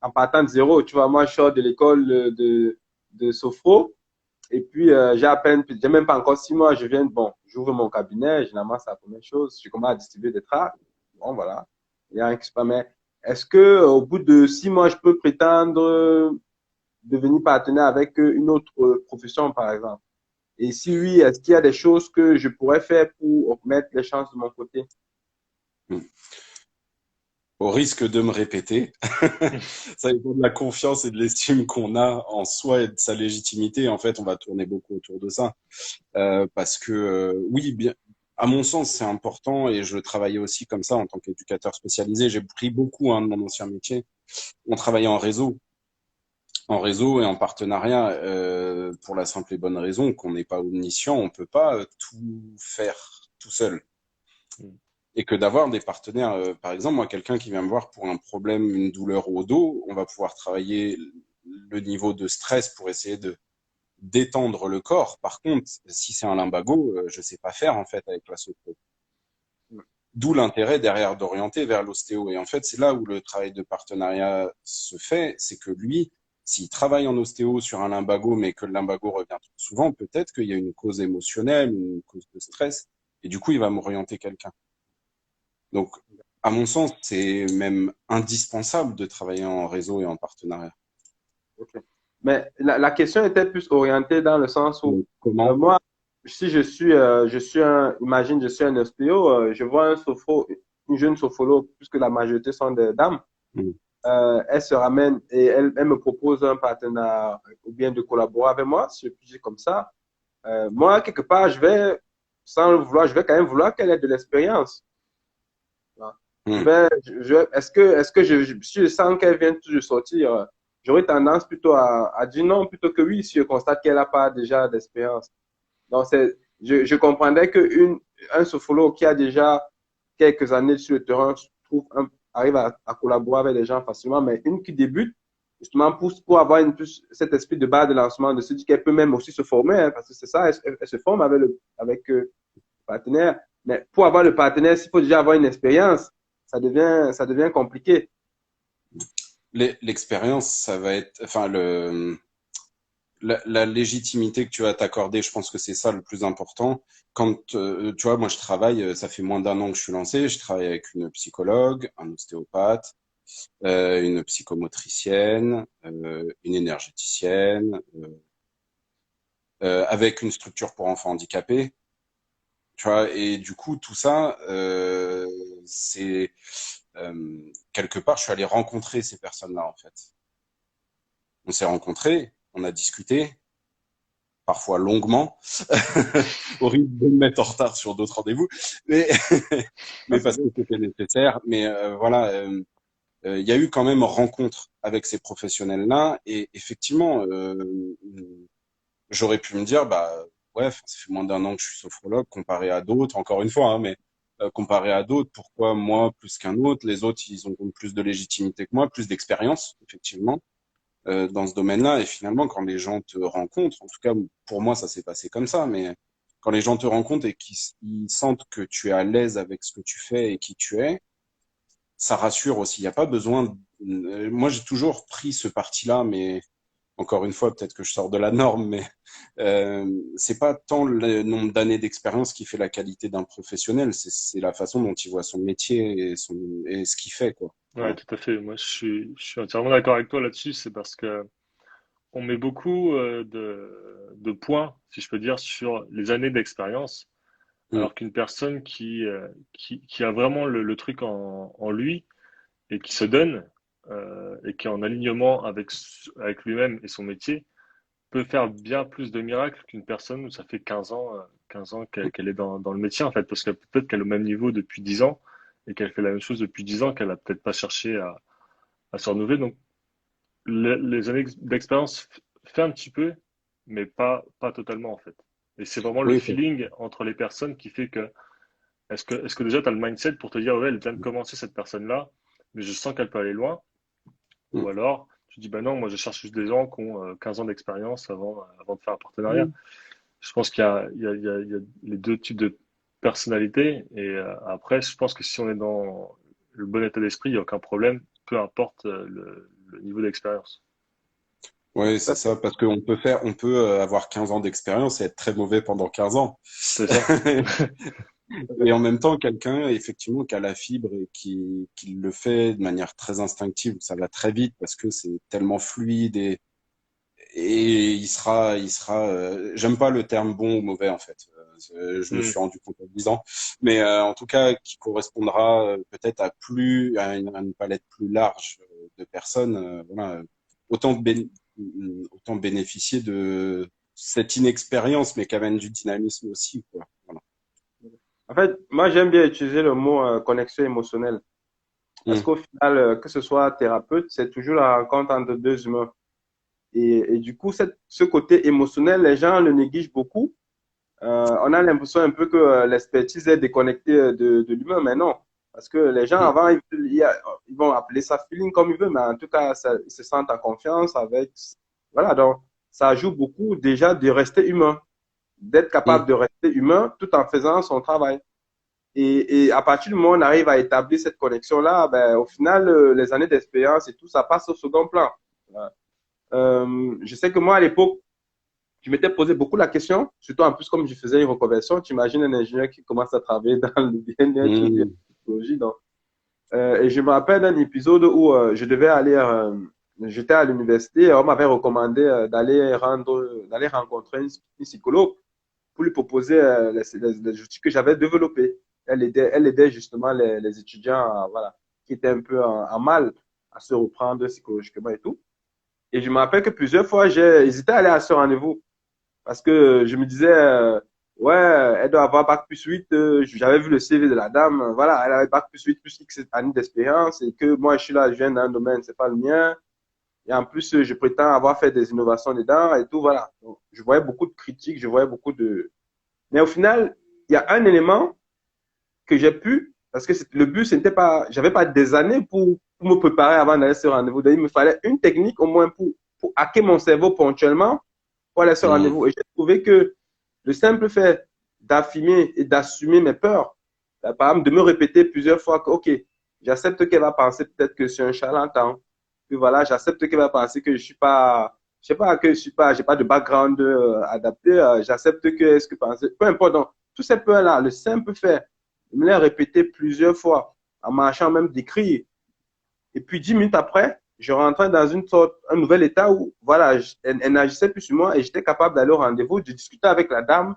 en partant de zéro. Tu vois, moi, je sors de l'école de Sophro. Et puis, j'ai même pas encore 6 mois, bon, j'ouvre mon cabinet, généralement, c'est la première chose. Je commence à distribuer des tracts. Bon, voilà. Il y a rien qui se passe. Mais est-ce que, au bout de 6 mois, je peux prétendre devenir partenaire avec une autre profession, par exemple? Et si oui, est-ce qu'il y a des choses que je pourrais faire pour mettre les chances de mon côté? Mm. Au risque de me répéter, ça dépend de la confiance et de l'estime qu'on a en soi et de sa légitimité. En fait, on va tourner beaucoup autour de ça. Parce que oui, bien, à mon sens, c'est important et je travaillais aussi comme ça en tant qu'éducateur spécialisé. J'ai pris beaucoup de mon ancien métier. On travaillait en réseau et en partenariat pour la simple et bonne raison qu'on n'est pas omniscient, on peut pas tout faire tout seul. et que d'avoir des partenaires. Par exemple, moi, quelqu'un qui vient me voir pour un problème, une douleur au dos, on va pouvoir travailler le niveau de stress pour essayer de détendre le corps. Par contre, si c'est un lumbago, je sais pas faire en fait avec la sophro. D'où l'intérêt derrière d'orienter vers l'ostéo. Et en fait, c'est là où le travail de partenariat se fait, c'est que lui, s'il travaille en ostéo sur un lumbago, mais que le lumbago revient trop souvent, peut-être qu'il y a une cause émotionnelle, une cause de stress, et du coup, il va m'orienter quelqu'un. Donc, à mon sens, c'est même indispensable de travailler en réseau et en partenariat. Ok. Mais la question était plus orientée dans le sens où Donc, comment? moi, si imagine, je suis un ostéo, je vois une jeune sophrologue, puisque la majorité sont des dames, Mm. elle se ramène et elle me propose un partenaire ou bien de collaborer avec moi, si je puis dire comme ça. Moi, quelque part, sans le vouloir, je vais quand même vouloir qu'elle ait de l'expérience. Mm. Est-ce que si je sens qu'elle vient tout de sortir, j'aurais tendance plutôt à dire non plutôt que oui si je constate qu'elle n'a pas déjà d'expérience. Donc, je comprendrais un sophrologue qui a déjà quelques années sur le terrain arrive à collaborer avec les gens facilement, mais une qui débute, justement, pour avoir cet esprit de base de lancement, de se dire qu'elle peut même aussi se former, hein, parce que c'est ça, elle se forme avec le partenaire. Mais pour avoir le partenaire, s'il faut déjà avoir une expérience, ça devient compliqué. L'expérience, ça va être, enfin, la légitimité que tu vas t'accorder, je pense que c'est ça le plus important. Quand, tu vois, moi je travaille, ça fait moins d'un an que je suis lancé, je travaille avec une psychologue, un ostéopathe, une psychomotricienne, une énergéticienne, avec une structure pour enfants handicapés. Tu vois, et du coup, tout ça, c'est quelque part, je suis allé rencontrer ces personnes-là, en fait. On s'est rencontrés, on a discuté, parfois longuement, au risque de me mettre en retard sur d'autres rendez-vous, mais, Ah, mais parce que c'était nécessaire. Mais voilà, il y a eu quand même rencontre avec ces professionnels-là, et effectivement, j'aurais pu me dire, bah ouais, ça fait moins d'un an que je suis sophrologue comparé à d'autres, encore une fois, hein, mais comparé à d'autres, pourquoi moi plus qu'un autre? Les autres, ils ont plus de légitimité que moi, plus d'expérience, effectivement, dans ce domaine-là. Et finalement, quand les gens te rencontrent, en tout cas pour moi, ça s'est passé comme ça, mais quand les gens te rencontrent et qu'ils sentent que tu es à l'aise avec ce que tu fais et qui tu es, ça rassure aussi. Il n'y a pas besoin. Moi, j'ai toujours pris ce parti-là, mais encore une fois, peut-être que je sors de la norme, mais c'est pas tant le nombre d'années d'expérience qui fait la qualité d'un professionnel, c'est la façon dont il voit son métier et ce qu'il fait, quoi. Ouais, Voilà. tout à fait. Moi, je suis entièrement d'accord avec toi là-dessus. C'est parce que on met beaucoup de points, si je peux dire, sur les années d'expérience, Mm. alors qu'une personne qui a vraiment le truc en lui et qui se donne et qui est en alignement avec lui-même et son métier, peut faire bien plus de miracles qu'une personne où ça fait 15 ans qu'elle est dans le métier, en fait, parce que peut-être qu'elle est au même niveau depuis 10 ans et qu'elle fait la même chose depuis 10 ans, qu'elle a peut-être pas cherché à se renouveler. Donc, les années d'expérience fait un petit peu, mais pas totalement, en fait. Et c'est vraiment le Oui, feeling entre les personnes qui fait que, est-ce que déjà tu as le mindset pour te dire, ouais, elle vient de commencer cette personne-là, mais je sens qu'elle peut aller loin, ou mm. alors tu dis, bah non, moi je cherche juste des gens qui ont 15 ans d'expérience avant de faire un partenariat. Mm. Je pense qu'il y a les deux types de personnalités. Et après, je pense que si on est dans le bon état d'esprit, il n'y a aucun problème, peu importe le niveau d'expérience. Ouais, c'est ça, parce on peut avoir 15 ans d'expérience et être très mauvais pendant 15 ans. C'est ça. Et en même temps, quelqu'un, effectivement, qui a la fibre et qui le fait de manière très instinctive, ça va très vite parce que c'est tellement fluide et j'aime pas le terme bon ou mauvais, en fait. Je me Hmm. suis rendu compte en 10 ans. Mais en tout cas, qui correspondra peut-être à une palette plus large de personnes. Voilà. Autant, autant bénéficier de cette inexpérience, mais qui amène du dynamisme aussi, quoi. Voilà. En fait, moi, j'aime bien utiliser le mot connexion émotionnelle. Parce Mm. qu'au final, que ce soit thérapeute, c'est toujours la rencontre entre deux humains. Et du coup, ce côté émotionnel, les gens le négligent beaucoup. On a l'impression un peu que l'expertise est déconnectée de l'humain, mais non. Parce que les gens, Mm. avant, ils vont appeler ça feeling comme ils veulent, mais en tout cas, ils se sentent en confiance avec. Voilà, donc, ça joue beaucoup déjà de rester humain, d'être capable Mm. de rester humain tout en faisant son travail. Et à partir du moment où on arrive à établir cette connexion-là, ben, au final, les années d'expérience et tout, ça passe au second plan. Voilà. Je sais que moi, à l'époque, je m'étais posé beaucoup la question, surtout en plus comme je faisais une reconversion. Tu imagines un ingénieur qui commence à travailler dans le bien-être ou bien Mm. la psychologie. Donc, et je me rappelle d'un épisode où je devais aller, j'étais à l'université, et on m'avait recommandé d'aller rencontrer une psychologue pour lui proposer les outils que j'avais développés. Elle aidait justement les étudiants, voilà, qui étaient un peu en mal à se reprendre psychologiquement et tout. Et je me rappelle que plusieurs fois, j'ai hésité à aller à ce rendez-vous parce que je me disais, ouais, elle doit avoir bac plus 8. J'avais vu le CV de la dame. Voilà, elle avait bac plus 8 plus X années d'expérience et que moi, je suis là, je viens d'un domaine, c'est pas le mien. Et en plus, je prétends avoir fait des innovations dedans et tout, voilà. Donc, je voyais beaucoup de critiques, je voyais beaucoup de, mais au final, il y a un élément que j'ai pu, parce que le but, c'était pas, j'avais pas des années pour me préparer avant d'aller sur rendez-vous. Il me fallait une technique au moins pour hacker mon cerveau ponctuellement pour aller sur Mm. rendez-vous. Et j'ai trouvé que le simple fait d'affirmer et d'assumer mes peurs, par exemple, de me répéter plusieurs fois que, OK, j'accepte qu'elle va penser peut-être que je suis un charlatan. Puis voilà, j'accepte qu'elle va penser que je suis pas, je sais pas, que je suis pas, j'ai pas de background adapté. J'accepte que, est-ce que penser, peu importe. Donc, tous ces peurs-là, le simple fait de me les répéter plusieurs fois, en marchant même d'écrire. Et puis, 10 minutes après, je rentrais dans un nouvel état où, voilà, elle n'agissait plus sur moi et j'étais capable d'aller au rendez-vous, de discuter avec la dame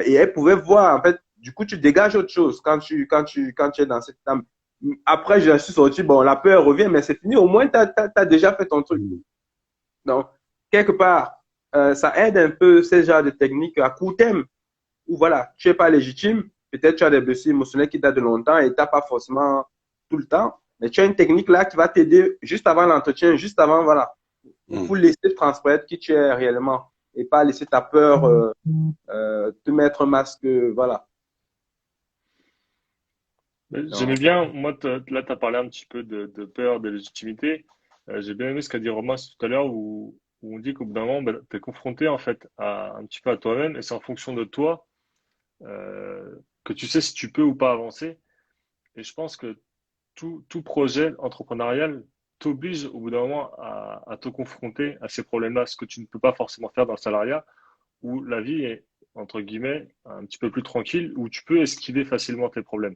et elle pouvait voir, en fait, du coup, tu dégages autre chose quand tu es dans cette état. Après, je suis sorti, bon, la peur revient, mais c'est fini. Au moins, tu as déjà fait ton truc. Mm. Donc, quelque part, ça aide un peu ces genres de techniques à court terme où, voilà, tu n'es pas légitime. Peut-être tu as des blessures émotionnelles qui datent de longtemps et tu n'as pas forcément tout le temps. Mais tu as une technique là qui va t'aider juste avant l'entretien, juste avant, voilà, Mm. pour laisser transparaître qui tu es réellement et pas laisser ta peur te mettre un masque, voilà. J'aimais Non. bien, moi, là, tu as parlé un petit peu de peur, de légitimité. J'ai bien aimé ce qu'a dit Romain tout à l'heure où on dit qu'au bout d'un moment, tu es confronté en fait un petit peu à toi-même et c'est en fonction de toi que tu sais si tu peux ou pas avancer. Et je pense que tout projet entrepreneurial t'oblige au bout d'un moment à te confronter à ces problèmes-là, ce que tu ne peux pas forcément faire dans le salariat, où la vie est, entre guillemets, un petit peu plus tranquille, où tu peux esquiver facilement tes problèmes.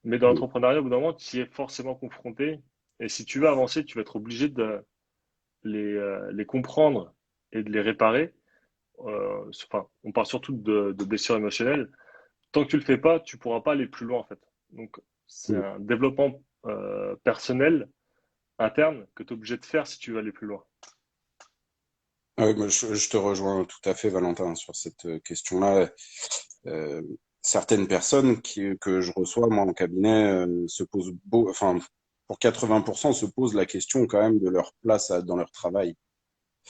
Mais dans l'entrepreneuriat, au bout d'un moment, tu y es forcément confronté. Et si tu veux avancer, tu vas être obligé de les comprendre et de les réparer. Enfin, on parle surtout de blessures émotionnelles. Tant que tu le fais pas, tu pourras pas aller plus loin en fait. Donc, c'est Mm. un développement personnel interne que tu es obligé de faire si tu veux aller plus loin. Ah oui, moi, je te rejoins tout à fait, Valentin, sur cette question-là. Euh, Certaines personnes que je reçois, moi, en cabinet, enfin, pour 80%, se posent la question quand même de leur place dans leur travail.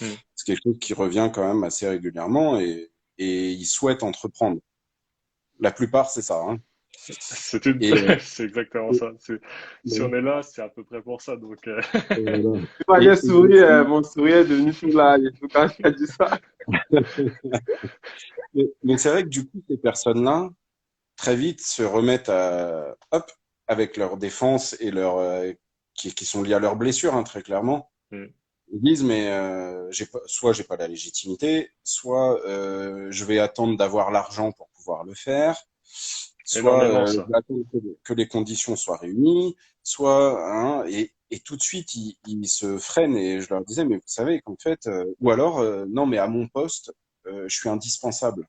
Hmm. C'est quelque chose qui revient quand même assez régulièrement et ils souhaitent entreprendre. La plupart, c'est ça, hein. Et, C'est exactement ça. Si on est là, c'est à peu près pour ça. Donc, voilà. Tu vois, j'ai Et du souri, coup, mon sourire est devenu tout là et tout quand tu as dit ça. mais c'est vrai que du coup, ces personnes-là, très vite, se remettent hop, avec leurs défenses et qui sont liées à leurs blessures, hein, très clairement. hmm. Ils disent, mais soit j'ai pas la légitimité, soit je vais attendre d'avoir l'argent pour pouvoir le faire, soit Énormément je ça. vais attendre que les conditions soient réunies, soit hein, et tout de suite ils se freinent et je leur disais, mais vous savez qu'en fait, ou alors non, mais à mon poste, je suis indispensable.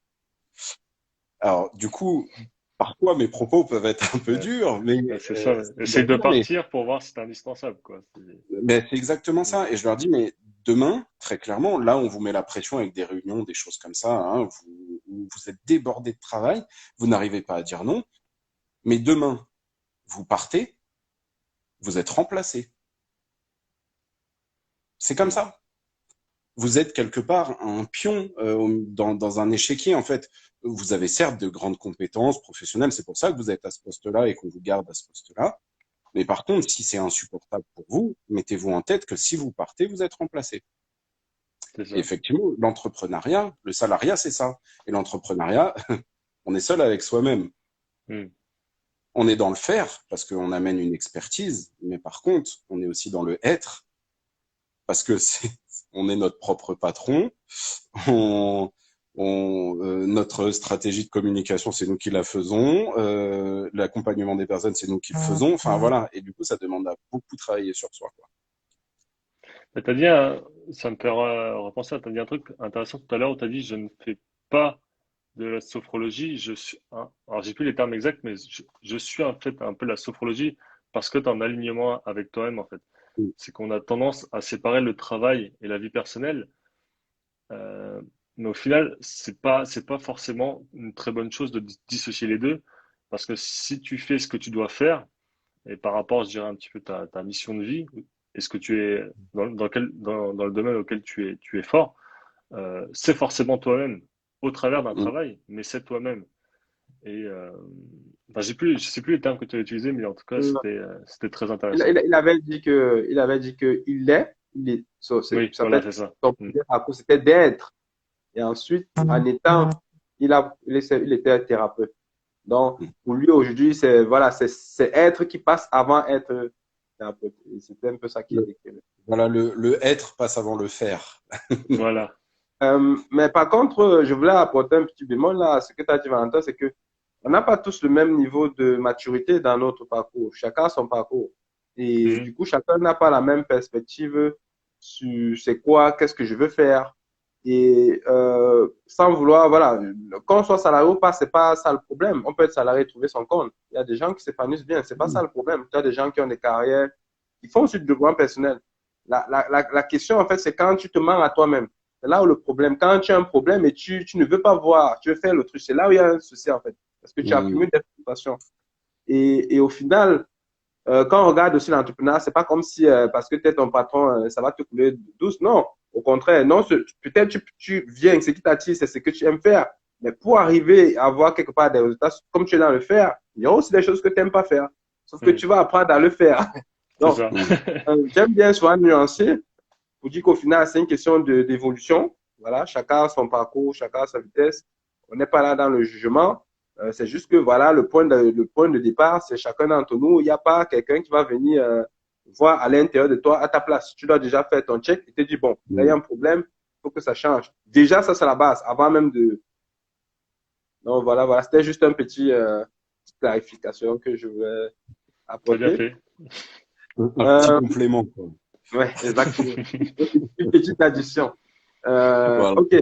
Alors du coup, parfois mes propos peuvent être un peu Ouais. durs, mais Ouais, c'est ça. c'est de Essaye leur de dire, mais partir pour voir si c'est indispensable, quoi. c'est exactement Hmm. ça. Et je leur dis, mais demain, très clairement, là, on vous met la pression avec des réunions, des choses comme ça, hein, vous êtes débordé de travail, vous n'arrivez pas à dire non, mais demain, vous partez, vous êtes remplacé. C'est comme Hmm. ça. vous êtes quelque part un pion dans un échiquier, en fait. Vous avez certes de grandes compétences professionnelles, c'est pour ça que vous êtes à ce poste-là et qu'on vous garde à ce poste-là. Mais par contre, si c'est insupportable pour vous, mettez-vous en tête que si vous partez, vous êtes remplacé. C'est Et ça. effectivement, l'entrepreneuriat, le salariat, c'est ça. Et l'entrepreneuriat, on est seul avec soi-même. Hmm. On est dans le faire parce qu'on amène une expertise, mais par contre, on est aussi dans le être parce que on est notre propre patron. On, notre stratégie de communication, c'est nous qui la faisons. L'accompagnement des personnes, c'est nous qui le faisons. Enfin voilà. Et du coup, ça demande à beaucoup travailler sur soi, quoi. Mais ça me fait repenser, tu as dit un truc intéressant tout à l'heure où tu as dit je ne fais pas de la sophrologie, alors j'ai plus les termes exacts, mais je suis en fait un peu la sophrologie parce que tu es en alignement avec toi-même en fait. Mm. C'est qu'on a tendance à séparer le travail et la vie personnelle, euh, mais au final, c'est pas forcément une très bonne chose de dissocier les deux, parce que si tu fais ce que tu dois faire, et par rapport, je dirais un petit peu ta mission de vie, et ce que tu es dans le domaine auquel tu es fort, c'est forcément toi-même au travers d'un Mm. travail, mais c'est toi-même. Et enfin, je sais plus les termes que tu as utilisés, mais en tout cas, c'était très intéressant. Il avait dit que Oui, ça voilà, fait c'est ça. son Mm. premier parcours, c'était d'être. Et ensuite, en étant, il était thérapeute. Donc, Mm. pour lui, aujourd'hui, c'est être qui passe avant être thérapeute. Et c'était un peu ça qui Le, décrivait. voilà, le être passe avant le faire. Voilà. Mais par contre, je voulais apporter un petit bémol là à ce que tu as dit, Valentin, c'est que on n'a pas tous le même niveau de maturité dans notre parcours. Chacun a son parcours. Et Mm. du coup, chacun n'a pas la même perspective sur c'est quoi, qu'est-ce que je veux faire. Et sans vouloir, voilà, qu'on soit salarié ou pas, c'est pas ça le problème. On peut être salarié et trouver son compte. Il y a des gens qui s'épanouissent bien, c'est pas ça le problème. Il y a des gens qui ont des carrières, qui font aussi du développement personnel. La question, en fait, c'est quand tu te mens à toi-même. C'est là où le problème, quand tu as un problème et tu ne veux pas voir, tu veux faire l'autruche, c'est là où il y a un souci, en fait. Parce que tu Mm. accumules des frustrations. Et au final, quand on regarde aussi l'entrepreneuriat, c'est pas comme si parce que tu es ton patron, ça va te couler douce. Non, au contraire. Non, peut-être tu viens, ce qui t'attire, c'est ce que tu aimes faire. Mais pour arriver à avoir quelque part des résultats, comme tu es dans le faire, il y a aussi des choses que tu n'aimes pas faire. Sauf que Mm. tu vas apprendre à le faire. C'est Donc, ça. Mm. j'aime bien souvent nuancer pour dire qu'au final, c'est une question d'évolution. Voilà, chacun a son parcours, chacun a sa vitesse. On n'est pas là dans le jugement. C'est juste que voilà, le point de départ, c'est chacun d'entre nous. Il n'y a pas quelqu'un qui va venir voir à l'intérieur de toi à ta place. Tu dois déjà faire ton check et te dire, bon, là, il y a Mm. un problème, il faut que ça change. Déjà, ça, c'est la base, avant même de. Donc, voilà, c'était juste un petite clarification que je voulais T'as bien apporter. fait. Un petit Euh, complément, quoi. ouais, exactement. Une petite addition. Voilà. Ok.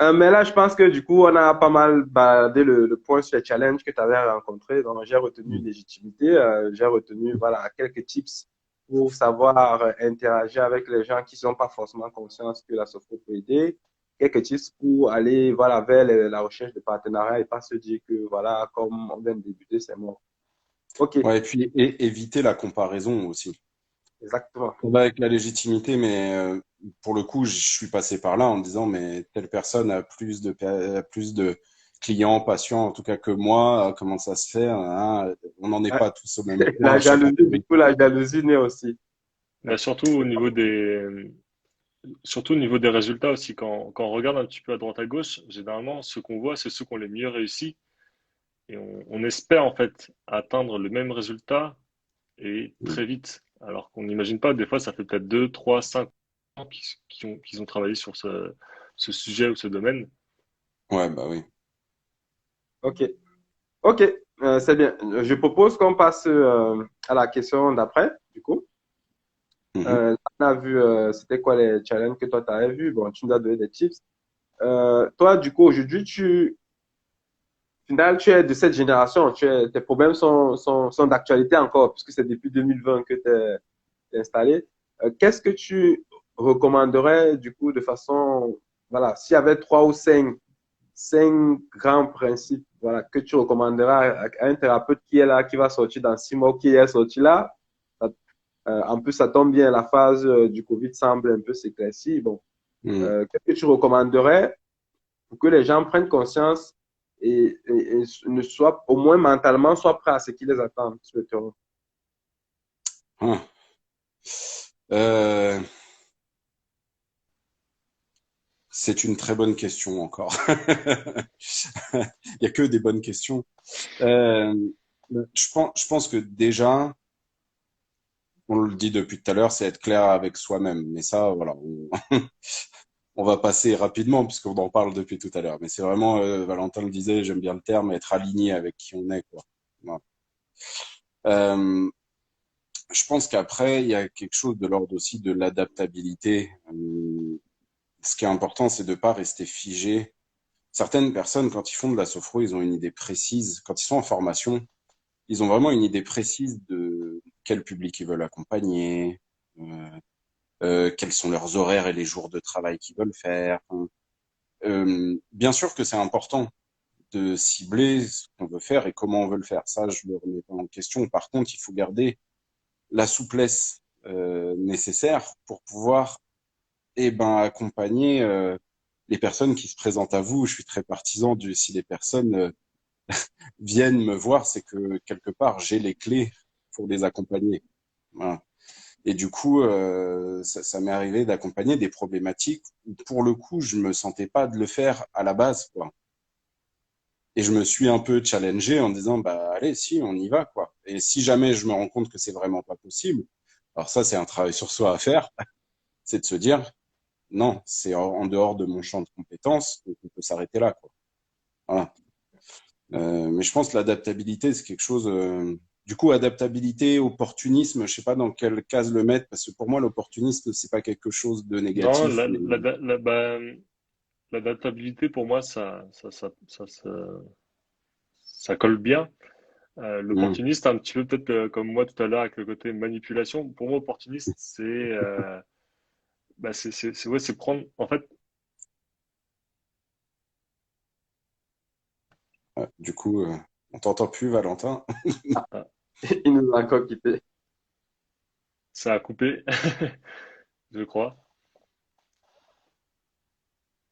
Mais là, je pense que du coup, on a pas mal baladé le point sur les challenges que tu avais rencontrés. Donc, j'ai retenu Mm. légitimité, j'ai retenu voilà, quelques tips pour savoir interagir avec les gens qui ne sont pas forcément conscients que la sophro peut aider. Quelques tips pour aller voilà, vers la recherche de partenariat et pas se dire que voilà, comme on vient de débuter, c'est mort. Ok, Ouais, et puis éviter la comparaison aussi. exactement. On va avec la légitimité, mais pour le coup, je suis passé par là en me disant, mais telle personne a plus de clients, patients, en tout cas que moi, comment ça se fait, hein, on n'en est Ouais. pas tous au même La point, chacun jalousie, fait du coup, la jalousie naît aussi. Mais surtout au niveau des résultats aussi. Quand on regarde un petit peu à droite à gauche, généralement, ce qu'on voit, c'est ceux qui ont les mieux réussi. Et on espère en fait atteindre le même résultat et Mm. très vite. Alors qu'on n'imagine pas, des fois, ça fait peut-être 2, 3, 5 ans qu'ils ont travaillé sur ce sujet ou ce domaine. Ouais, bah oui. Ok. Ok, c'est bien. Je propose qu'on passe à la question d'après, du coup. Mhm. On a vu, c'était quoi les challenges que toi, tu avais vu. Bon, tu nous as donné des tips. Toi, du coup, aujourd'hui, au final, tu es de cette génération. Tes problèmes sont d'actualité encore, puisque c'est depuis 2020 que tu es installé. Qu'est-ce que tu recommanderais, du coup, de façon, voilà, s'il y avait trois ou cinq grands principes voilà, que tu recommanderas à un thérapeute qui est là, qui va sortir dans 6 mois, qui est sorti là. En plus, ça tombe bien, la phase du Covid semble un peu s'éclaircir. Bon, Hmm. Qu'est-ce que tu recommanderais pour que les gens prennent conscience et ne soient, au moins mentalement, soient prêts à ce qui les attend sur le terrain? Ah. Euh, c'est une très bonne question encore. Il y a que des bonnes questions. Euh, je pense que déjà, on le dit depuis tout à l'heure, c'est être clair avec soi-même. Mais ça, voilà, on va passer rapidement puisqu'on en parle depuis tout à l'heure. Mais c'est vraiment, Valentin le disait, j'aime bien le terme, être aligné avec qui on est, quoi. Voilà. Euh, je pense qu'après, il y a quelque chose de l'ordre aussi de l'adaptabilité. Ce qui est important, c'est de pas rester figé. Certaines personnes, quand ils font de la sophro, ils ont une idée précise. Quand ils sont en formation, ils ont vraiment une idée précise de quel public ils veulent accompagner, euh, quels sont leurs horaires et les jours de travail qu'ils veulent faire. Bien sûr que c'est important de cibler ce qu'on veut faire et comment on veut le faire. Ça, je le remets pas en question. Par contre, il faut garder la souplesse nécessaire pour pouvoir accompagner les personnes qui se présentent à vous. Je suis très partisan du si les personnes viennent me voir, c'est que quelque part j'ai les clés pour les accompagner. Voilà. Et du coup, ça m'est arrivé d'accompagner des problématiques où pour le coup je me sentais pas de le faire à la base, quoi. Et je me suis un peu challengé en disant bah allez si on y va quoi. Et si jamais je me rends compte que c'est vraiment pas possible, alors ça c'est un travail sur soi à faire, c'est de se dire non, c'est en dehors de mon champ de compétences, donc on peut s'arrêter là, quoi. Voilà. Mais je pense que l'adaptabilité, c'est quelque chose. Du coup, adaptabilité, opportunisme, je sais pas dans quelle case le mettre, parce que pour moi, l'opportunisme, c'est pas quelque chose de Non, négatif, mais bah, l'adaptabilité, pour moi, ça colle bien. hmm, L'opportuniste, un petit peu peut-être comme moi tout à l'heure avec le côté manipulation. Pour moi, opportuniste, ouais, c'est prendre. En fait, du coup, on t'entend plus, Valentin. ah, Il nous a encore quittés. ça a coupé, je crois.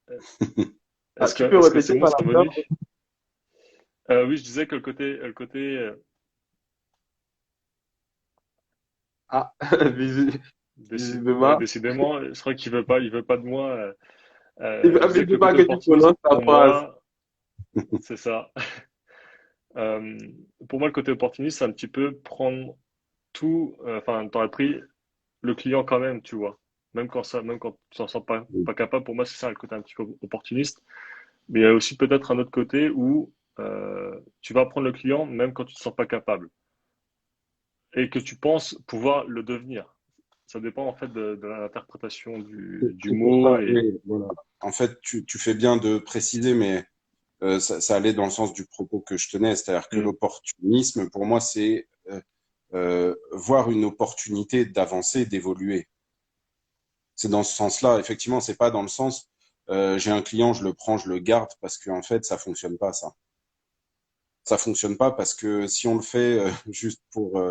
Ah, tu peux Est-ce que c'est répéter, moi, c'est Valentin? revenu? Oui, je disais que Ah, ouais, visiblement. décidément, je crois il veut pas de moi. Il Je ne disais que veut le pas côté que tu opportuniste, prononces ta phrase. c'est ça. Euh, pour moi, le côté opportuniste, c'est un petit peu prendre tout. Enfin, t'aurais pris le client quand même, tu vois. Même quand tu t'en sens pas capable. Pour moi, c'est ça le côté un petit peu opportuniste. Mais il y a aussi peut-être un autre côté où tu vas prendre le client même quand tu te sens pas capable et que tu penses pouvoir le devenir. Ça dépend en fait de l'interprétation du C'est pour mot ça, et oui, voilà. En fait, tu fais bien de préciser, mais ça allait dans le sens du propos que je tenais, c'est-à-dire que hmm. l'opportunisme, pour moi, c'est voir une opportunité d'avancer, d'évoluer. C'est dans ce sens-là. Effectivement, c'est pas dans le sens j'ai un client, je le prends, je le garde parce qu'en fait, ça fonctionne pas ça. Ça fonctionne pas parce que si on le fait juste pour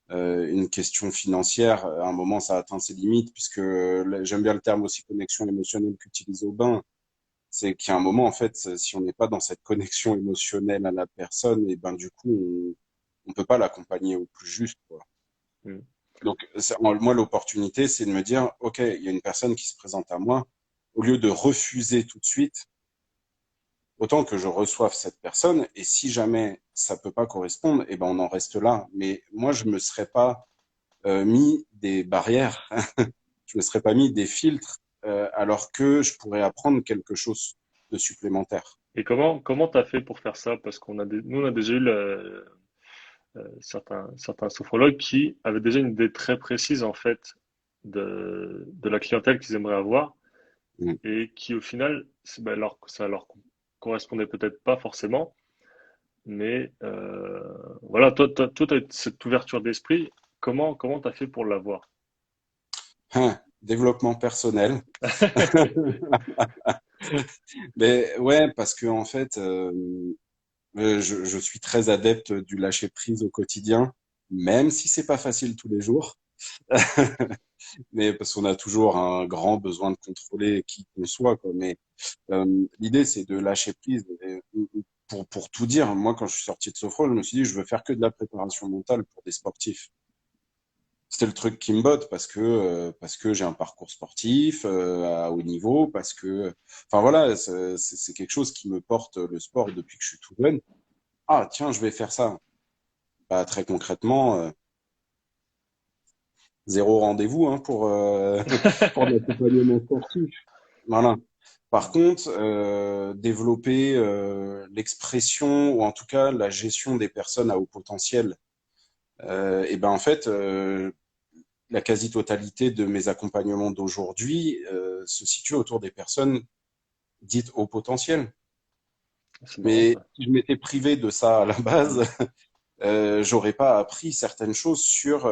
une question financière, à un moment, ça atteint ses limites puisque j'aime bien le terme aussi connexion émotionnelle qu'utilise Aubin. C'est qu'il y a un moment, en fait, si on n'est pas dans cette connexion émotionnelle à la personne, et ben du coup, on peut pas l'accompagner au plus juste, quoi. Hmm. Donc, moi, l'opportunité, c'est de me dire, OK, il y a une personne qui se présente à moi. Au lieu de refuser tout de suite, autant que je reçoive cette personne. Et si jamais ça peut pas correspondre, eh ben, on en reste là. Mais moi, je me serais pas mis des barrières. Je me serais pas mis des filtres, alors que je pourrais apprendre quelque chose de supplémentaire. Et comment t'as fait pour faire ça? Parce nous on a déjà eu certains sophrologues qui avaient déjà une idée très précise en fait de la clientèle qu'ils aimeraient avoir Mm. et qui au final ça leur correspondait peut-être pas forcément, mais voilà, toi t'as cette ouverture d'esprit. Comment t'as fait pour l'avoir? Développement personnel. Mais ouais, parce que en fait, je suis très adepte du lâcher prise au quotidien, même si c'est pas facile tous les jours. Mais parce qu'on a toujours un grand besoin de contrôler qui qu'on soit, quoi. Mais l'idée, c'est de lâcher prise. Et, pour tout dire, moi, quand je suis sorti de Sofro, je me suis dit, je veux faire que de la préparation mentale pour des sportifs. C'était le truc qui me botte parce que j'ai un parcours sportif à haut niveau, parce que, enfin voilà, c'est quelque chose qui me porte le sport depuis que je suis tout jeune. Ah tiens, je vais faire ça. Bah, très concrètement, zéro rendez-vous hein, pour pour l'accompagnement sportif. Voilà. Par contre, développer l'expression ou en tout cas la gestion des personnes à haut potentiel, et ben en fait, la quasi-totalité de mes accompagnements d'aujourd'hui se situe autour des personnes dites haut potentiel. C'est marrant Mais ça. si je m'étais privé de ça à la base, j'aurais pas appris certaines choses sur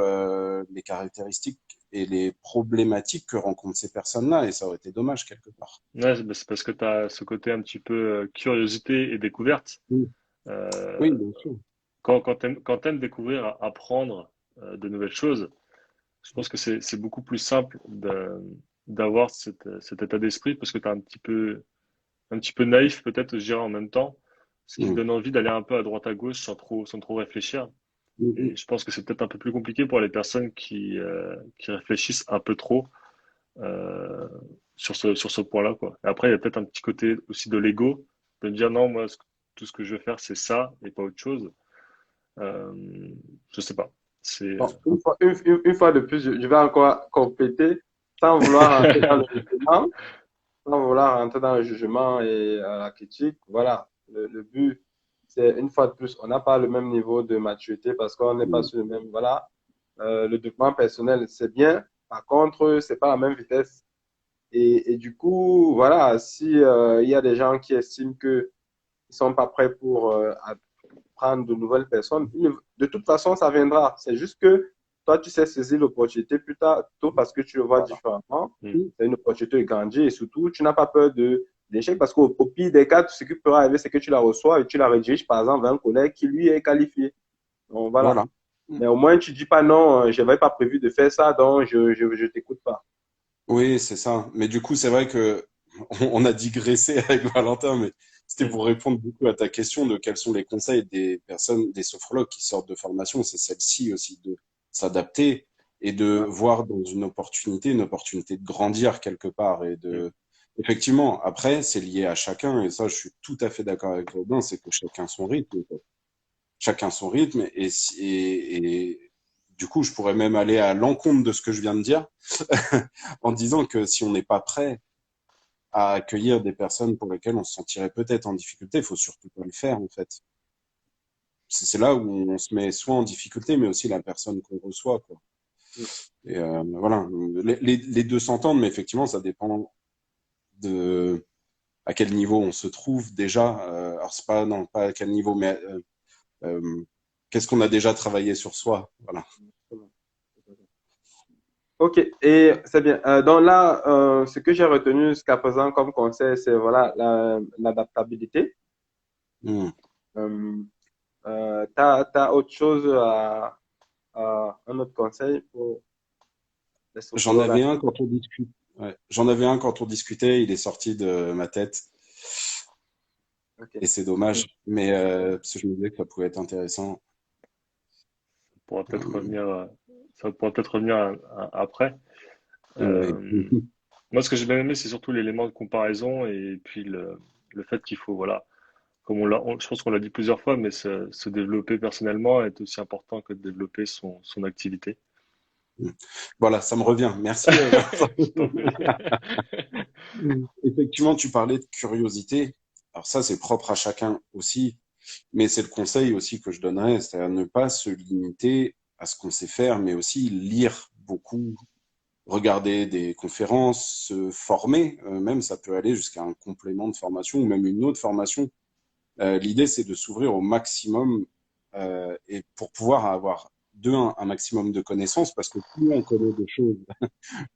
les caractéristiques et les problématiques que rencontrent ces personnes-là, et ça aurait été dommage quelque part. Ouais, c'est parce que tu as ce côté un petit peu curiosité et découverte. Oui, Euh, oui, bien sûr. quand t'aimes découvrir, apprendre de nouvelles choses, je pense que c'est beaucoup plus simple d'avoir cet état d'esprit parce que tu es un petit peu naïf peut-être, je dirais en même temps, ce qui te Mm. donne envie d'aller un peu à droite à gauche sans trop réfléchir. Mm, Et mm. je pense que c'est peut-être un peu plus compliqué pour les personnes qui réfléchissent un peu trop euh, sur ce point-là, quoi. Et après, il y a peut-être un petit côté aussi de l'ego, de me dire non, moi, tout ce que je veux faire, c'est ça et pas autre chose. Euh, je sais pas. C'est Bon, une fois de plus, je vais encore compléter sans vouloir rentrer dans le jugement, sans vouloir rentrer dans le jugement et la critique. Voilà, le but, c'est une fois de plus, on n'a pas le même niveau de maturité parce qu'on n'est pas Mm. sur le même. Voilà, le développement personnel, c'est bien. Par contre, c'est pas la même vitesse. Et du coup, voilà, si il y a des gens qui estiment que ils sont pas prêts pour prendre de nouvelles personnes. De toute façon, ça viendra. C'est juste que toi, tu sais saisir l'opportunité plus tard, tôt parce que tu le vois Voilà. différemment. Hmm. C'est une opportunité de grandir et surtout, tu n'as pas peur de l'échec parce qu'au pire des cas, ce qui peut arriver, c'est que tu la reçois et tu la rediriges, par exemple, vers un collègue qui, lui, est qualifié. Donc, voilà. Voilà. Mm. Mais au moins, tu dis pas non, je n'avais pas prévu de faire ça, donc je t'écoute pas. Oui, c'est ça. Mais du coup, c'est vrai que on a digressé avec Valentin, mais c'était Hmm. pour répondre beaucoup à ta question de quels sont les conseils des personnes, des sophrologues qui sortent de formation. C'est celle-ci aussi de s'adapter et de Ouais. voir dans une opportunité de grandir quelque part et Hmm. de, effectivement, après, c'est lié à chacun et ça, je suis tout à fait d'accord avec Robin, c'est que chacun son rythme, quoi. Chacun son rythme et du coup, je pourrais même aller à l'encontre de ce que je viens de dire en disant que si on n'est pas prêt à accueillir des personnes pour lesquelles on se sentirait peut-être en difficulté, il faut surtout pas le faire en fait. C'est là où on se met soit en difficulté, mais aussi la personne qu'on reçoit, quoi. Et voilà, les deux s'entendent, mais effectivement, ça dépend de à quel niveau on se trouve déjà. Alors c'est pas non pas à quel niveau, mais euh, qu'est-ce qu'on a déjà travaillé sur soi, voilà. Ok, et c'est bien. Donc là, ce que j'ai retenu jusqu'à présent comme conseil, c'est voilà l'adaptabilité. Hmm. Euh, t'as autre chose un autre conseil pour les J'en sophrologues? avais un quand on discute. Ouais. J'en avais un quand on discutait, il est sorti de ma tête. Ok. Et c'est dommage, mais parce que je me disais que ça pouvait être intéressant. Pourra peut-être Euh, revenir, ça pourra peut-être revenir après. ouais. Euh, Moi, ce que j'ai bien aimé, c'est surtout l'élément de comparaison et puis le fait qu'il faut, voilà, comme je pense qu'on l'a dit plusieurs fois, mais se développer personnellement est aussi important que de développer son activité. Voilà, ça me revient. Merci, Vincent. Je t'en prie. Effectivement, tu parlais de curiosité. Alors ça, c'est propre à chacun aussi, mais c'est le conseil aussi que je donnerais, c'est-à-dire ne pas se limiter à ce qu'on sait faire, mais aussi lire beaucoup, regarder des conférences, se former, même ça peut aller jusqu'à un complément de formation ou même une autre formation. L'idée, c'est de s'ouvrir au maximum et pour pouvoir avoir un maximum de connaissances, parce que plus on connaît des choses,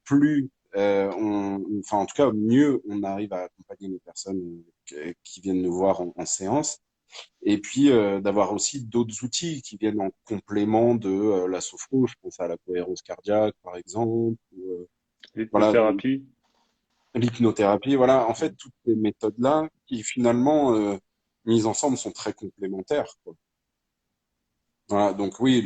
plus enfin en tout cas, mieux on arrive à accompagner les personnes qui viennent nous voir en séance. Et puis d'avoir aussi d'autres outils qui viennent en complément de la sophro. Je pense à la cohérence cardiaque, par exemple, ou, voilà, L'hypnothérapie. l'hypnothérapie. Voilà, en fait, toutes ces méthodes-là qui finalement mises ensemble sont très complémentaires, quoi. Voilà, donc oui,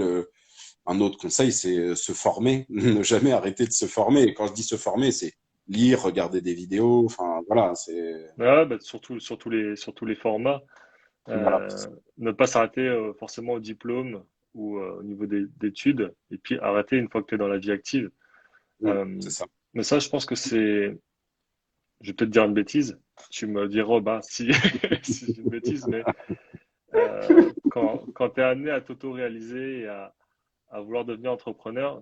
un autre conseil, c'est se former, ne jamais arrêter de se former. Et quand je dis se former, c'est lire, regarder des vidéos, enfin voilà, c'est Ouais, bah, sur tous les formats. voilà. Ne pas s'arrêter forcément au diplôme ou au niveau d'études, et puis arrêter une fois que tu es dans la vie active. C'est Euh, ça. mais ça, je pense que je vais peut-être dire une bêtise. Tu me diras, oh, bah, si, si j'ai une bêtise, mais quand tu es amené à t'auto-réaliser et à vouloir devenir entrepreneur,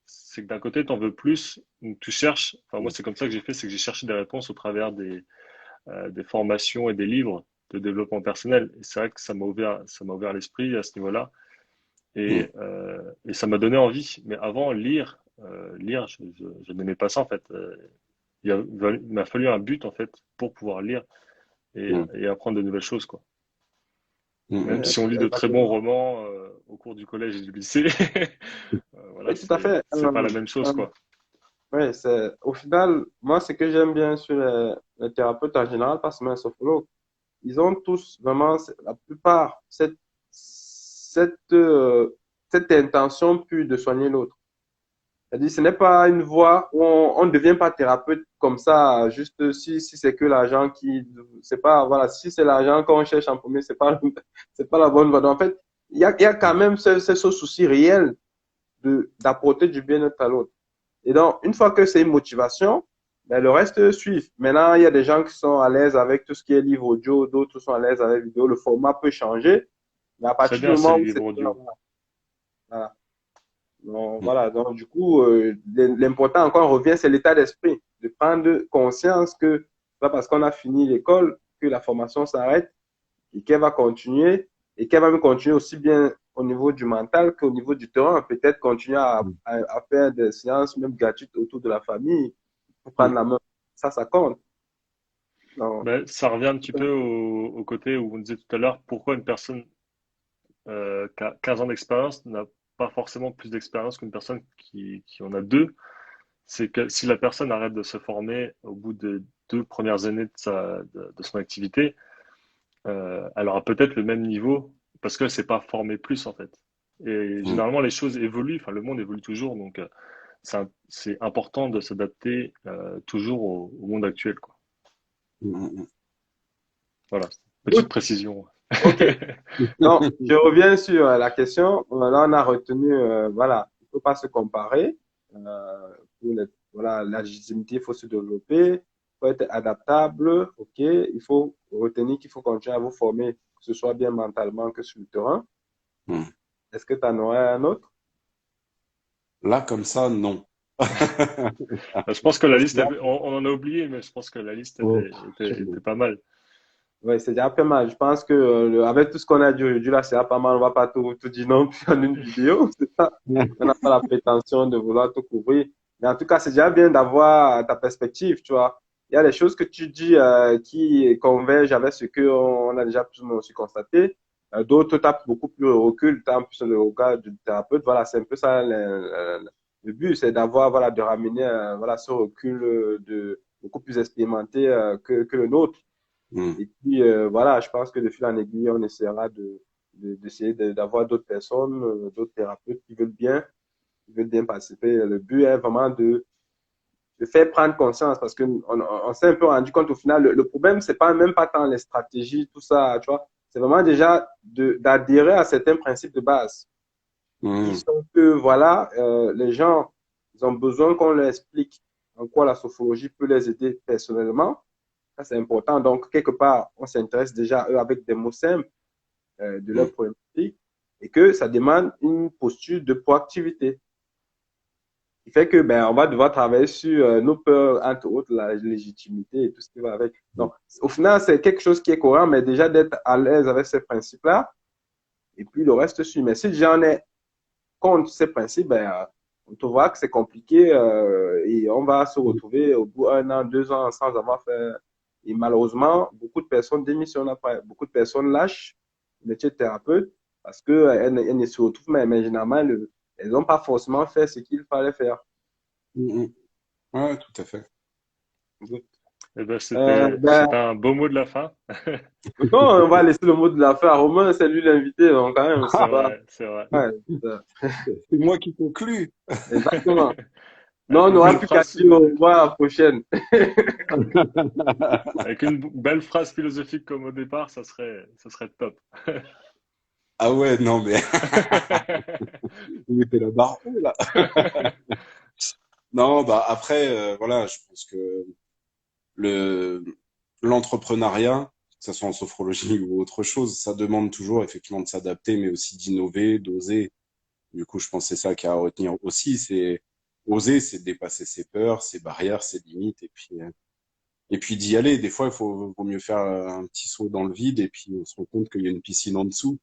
c'est que d'un côté, tu en veux plus, donc tu cherches. Enfin, moi, c'est comme ça que j'ai fait, c'est que j'ai cherché des réponses au travers des formations et des livres de développement personnel. Et c'est vrai que ça m'a ouvert l'esprit à ce niveau-là. Mm. Et ça m'a donné envie. Mais avant, lire, je n'aimais pas ça en fait. Il m'a fallu un but en fait pour pouvoir lire Mm. et apprendre de nouvelles choses, quoi. Mm. Même si on lit de très bons Exactement. romans au cours du collège et du lycée, voilà, Oui, tout à c'est fait. c'est pas la même chose, quoi. Oui, au final, moi, ce que j'aime bien sur les thérapeutes en général, pas seulement les sophrologues, ils ont tous vraiment, la plupart, cette intention pure de soigner l'autre. C'est-à-dire, ce n'est pas une voie où on ne devient pas thérapeute comme ça, juste si c'est que l'argent c'est pas, voilà, si c'est l'argent qu'on cherche en premier, c'est pas la bonne voie. Donc, en fait, il y a quand même ce souci réel d'apporter du bien-être à l'autre. Et donc, une fois que c'est une motivation, ben, le reste suit. Maintenant, il y a des gens qui sont à l'aise avec tout ce qui est livre audio, d'autres sont à l'aise avec vidéo. Le format peut changer, mais à Très partir du bien, ces moment où livres c'est audio. voilà. Donc, Mm. voilà. Donc, du coup, l'important encore revient, c'est l'état d'esprit, de prendre conscience que c'est pas parce qu'on a fini l'école que la formation s'arrête et qu'elle va continuer et qu'elle va même continuer aussi bien au niveau du mental qu'au niveau du terrain. Peut-être continuer à faire des séances même gratuites autour de la famille pour prendre Mm. la main. Ça compte. Non. Ben, ça revient un petit peu au côté où on disait tout à l'heure, pourquoi une personne qui a 15 ans d'expérience n'a pas forcément plus d'expérience qu'une personne qui en a deux. C'est que si la personne arrête de se former au bout des 2 premières années de son activité, elle aura peut-être le même niveau parce qu'elle ne s'est pas formée plus en fait. Et Mm. généralement, les choses évoluent, enfin le monde évolue toujours, donc c'est important de s'adapter toujours au monde actuel, quoi. Mm. Voilà, petite Good. précision. OK. Donc, je reviens sur la question. Là, on a retenu, voilà, il ne faut pas se comparer. Voilà, la légitimité, il faut se développer, il faut être adaptable. OK. Il faut retenir qu'il faut continuer à vous former, que ce soit bien mentalement que sur le terrain. Mm. Est-ce que tu en aurais un autre? Là, comme ça, non. Je pense que la C'est liste, déjà, on en a oublié, mais je pense que la liste Oh. était pas mal. ouais, c'est déjà pas mal. Je pense que avec tout ce qu'on a dit aujourd'hui, là, c'est déjà pas mal. On va pas tout dire non plus en une vidéo. C'est ça. On n'a pas la prétention de vouloir tout couvrir. Mais en tout cas, c'est déjà bien d'avoir ta perspective, tu vois. Il y a des choses que tu dis qui convergent avec ce qu'on a déjà plus ou moins aussi constaté. D'autres, tu as beaucoup plus de recul, tu as plus le regard du thérapeute. Voilà, c'est un peu ça le but, c'est d'avoir, voilà, de ramener voilà, ce recul beaucoup plus expérimenté que le nôtre. Mm. Et puis, voilà, je pense que de fil en aiguille, on essaiera d'essayer d'avoir d'autres personnes, d'autres thérapeutes qui veulent bien participer. Le but est vraiment de faire prendre conscience parce qu'on s'est un peu rendu compte au final, le problème, c'est pas même pas tant les stratégies, tout ça, tu vois. C'est vraiment déjà d'adhérer à certains principes de base qui Mm. sont que, voilà, les gens, ils ont besoin qu'on leur explique en quoi la sophrologie peut les aider personnellement. Ça, c'est important. Donc, quelque part, on s'intéresse déjà à eux avec des mots simples de Mm. leur problématique et que ça demande une posture de proactivité. Qui fait que, ben, on va devoir travailler sur nos peurs, entre autres, la légitimité et tout ce qui va avec. Donc, au final, c'est quelque chose qui est courant, mais déjà d'être à l'aise avec ces principes-là et puis le reste suit. Mais si j'en ai contre ces principes, ben, on trouvera que c'est compliqué et on va se retrouver au bout d'un an, 2 ans sans avoir fait. Et malheureusement, beaucoup de personnes démissionnent après, beaucoup de personnes lâchent métier de thérapeute parce que elles ne se retrouvent, mais généralement, elles n'ont pas forcément fait ce qu'il fallait faire. Mm, mm. Ouais, tout à fait. Eh ben, Ben, c'était un beau mot de la fin. non, on va laisser le mot de la fin à Romain, c'est lui l'invité, donc quand même, C'est c'est pas. vrai, c'est vrai. Ouais, C'est moi qui conclue. exactement. Non, Avec on une n'aura belle plus qu'à phrase, dire au revoir à la prochaine. avec une belle phrase philosophique comme au départ, ça serait top. Ah ouais, non, mais vous mettez la barre haut, là. Non, bah après, voilà, je pense que le l'entrepreneuriat, que ce soit en sophrologie ou autre chose, ça demande toujours effectivement de s'adapter, mais aussi d'innover, d'oser. Du coup, je pense que c'est ça qu'il y a à retenir aussi, c'est oser, c'est dépasser ses peurs, ses barrières, ses limites, et puis d'y aller. Des fois, vaut mieux faire un petit saut dans le vide, et puis on se rend compte qu'il y a une piscine en dessous.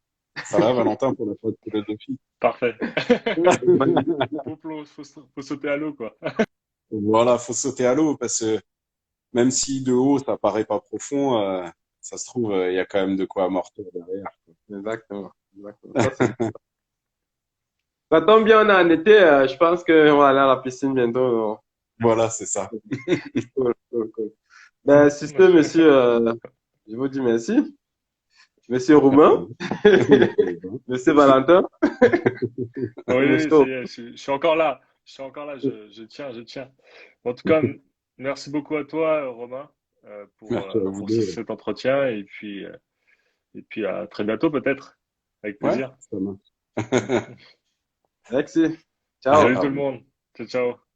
Ça va, Valentin, pour la fois de philosophie? Parfait. Magnifique. Faut sauter à l'eau, quoi. Voilà, faut sauter à l'eau, parce que même si de haut, ça paraît pas profond, ça se trouve, il y a quand même de quoi amortir derrière. Exactement. Exactement. Ça tombe bien, on est en été, je pense qu'on va aller à la piscine bientôt. Donc. Voilà, c'est ça. Cool, cool, cool. Ben, sur ce, monsieur, je vous dis merci. Monsieur Romain, monsieur Valentin, Oui, monsieur. ça y est, je suis encore là. Je suis encore là, je tiens, je tiens. En tout cas, merci beaucoup à toi, Romain, Merci à vous pour deux. cet entretien. Et puis à très bientôt, peut-être. Avec Ouais, plaisir. ça marche. Merci. Salut Ciao. tout le monde. Ciao, ciao.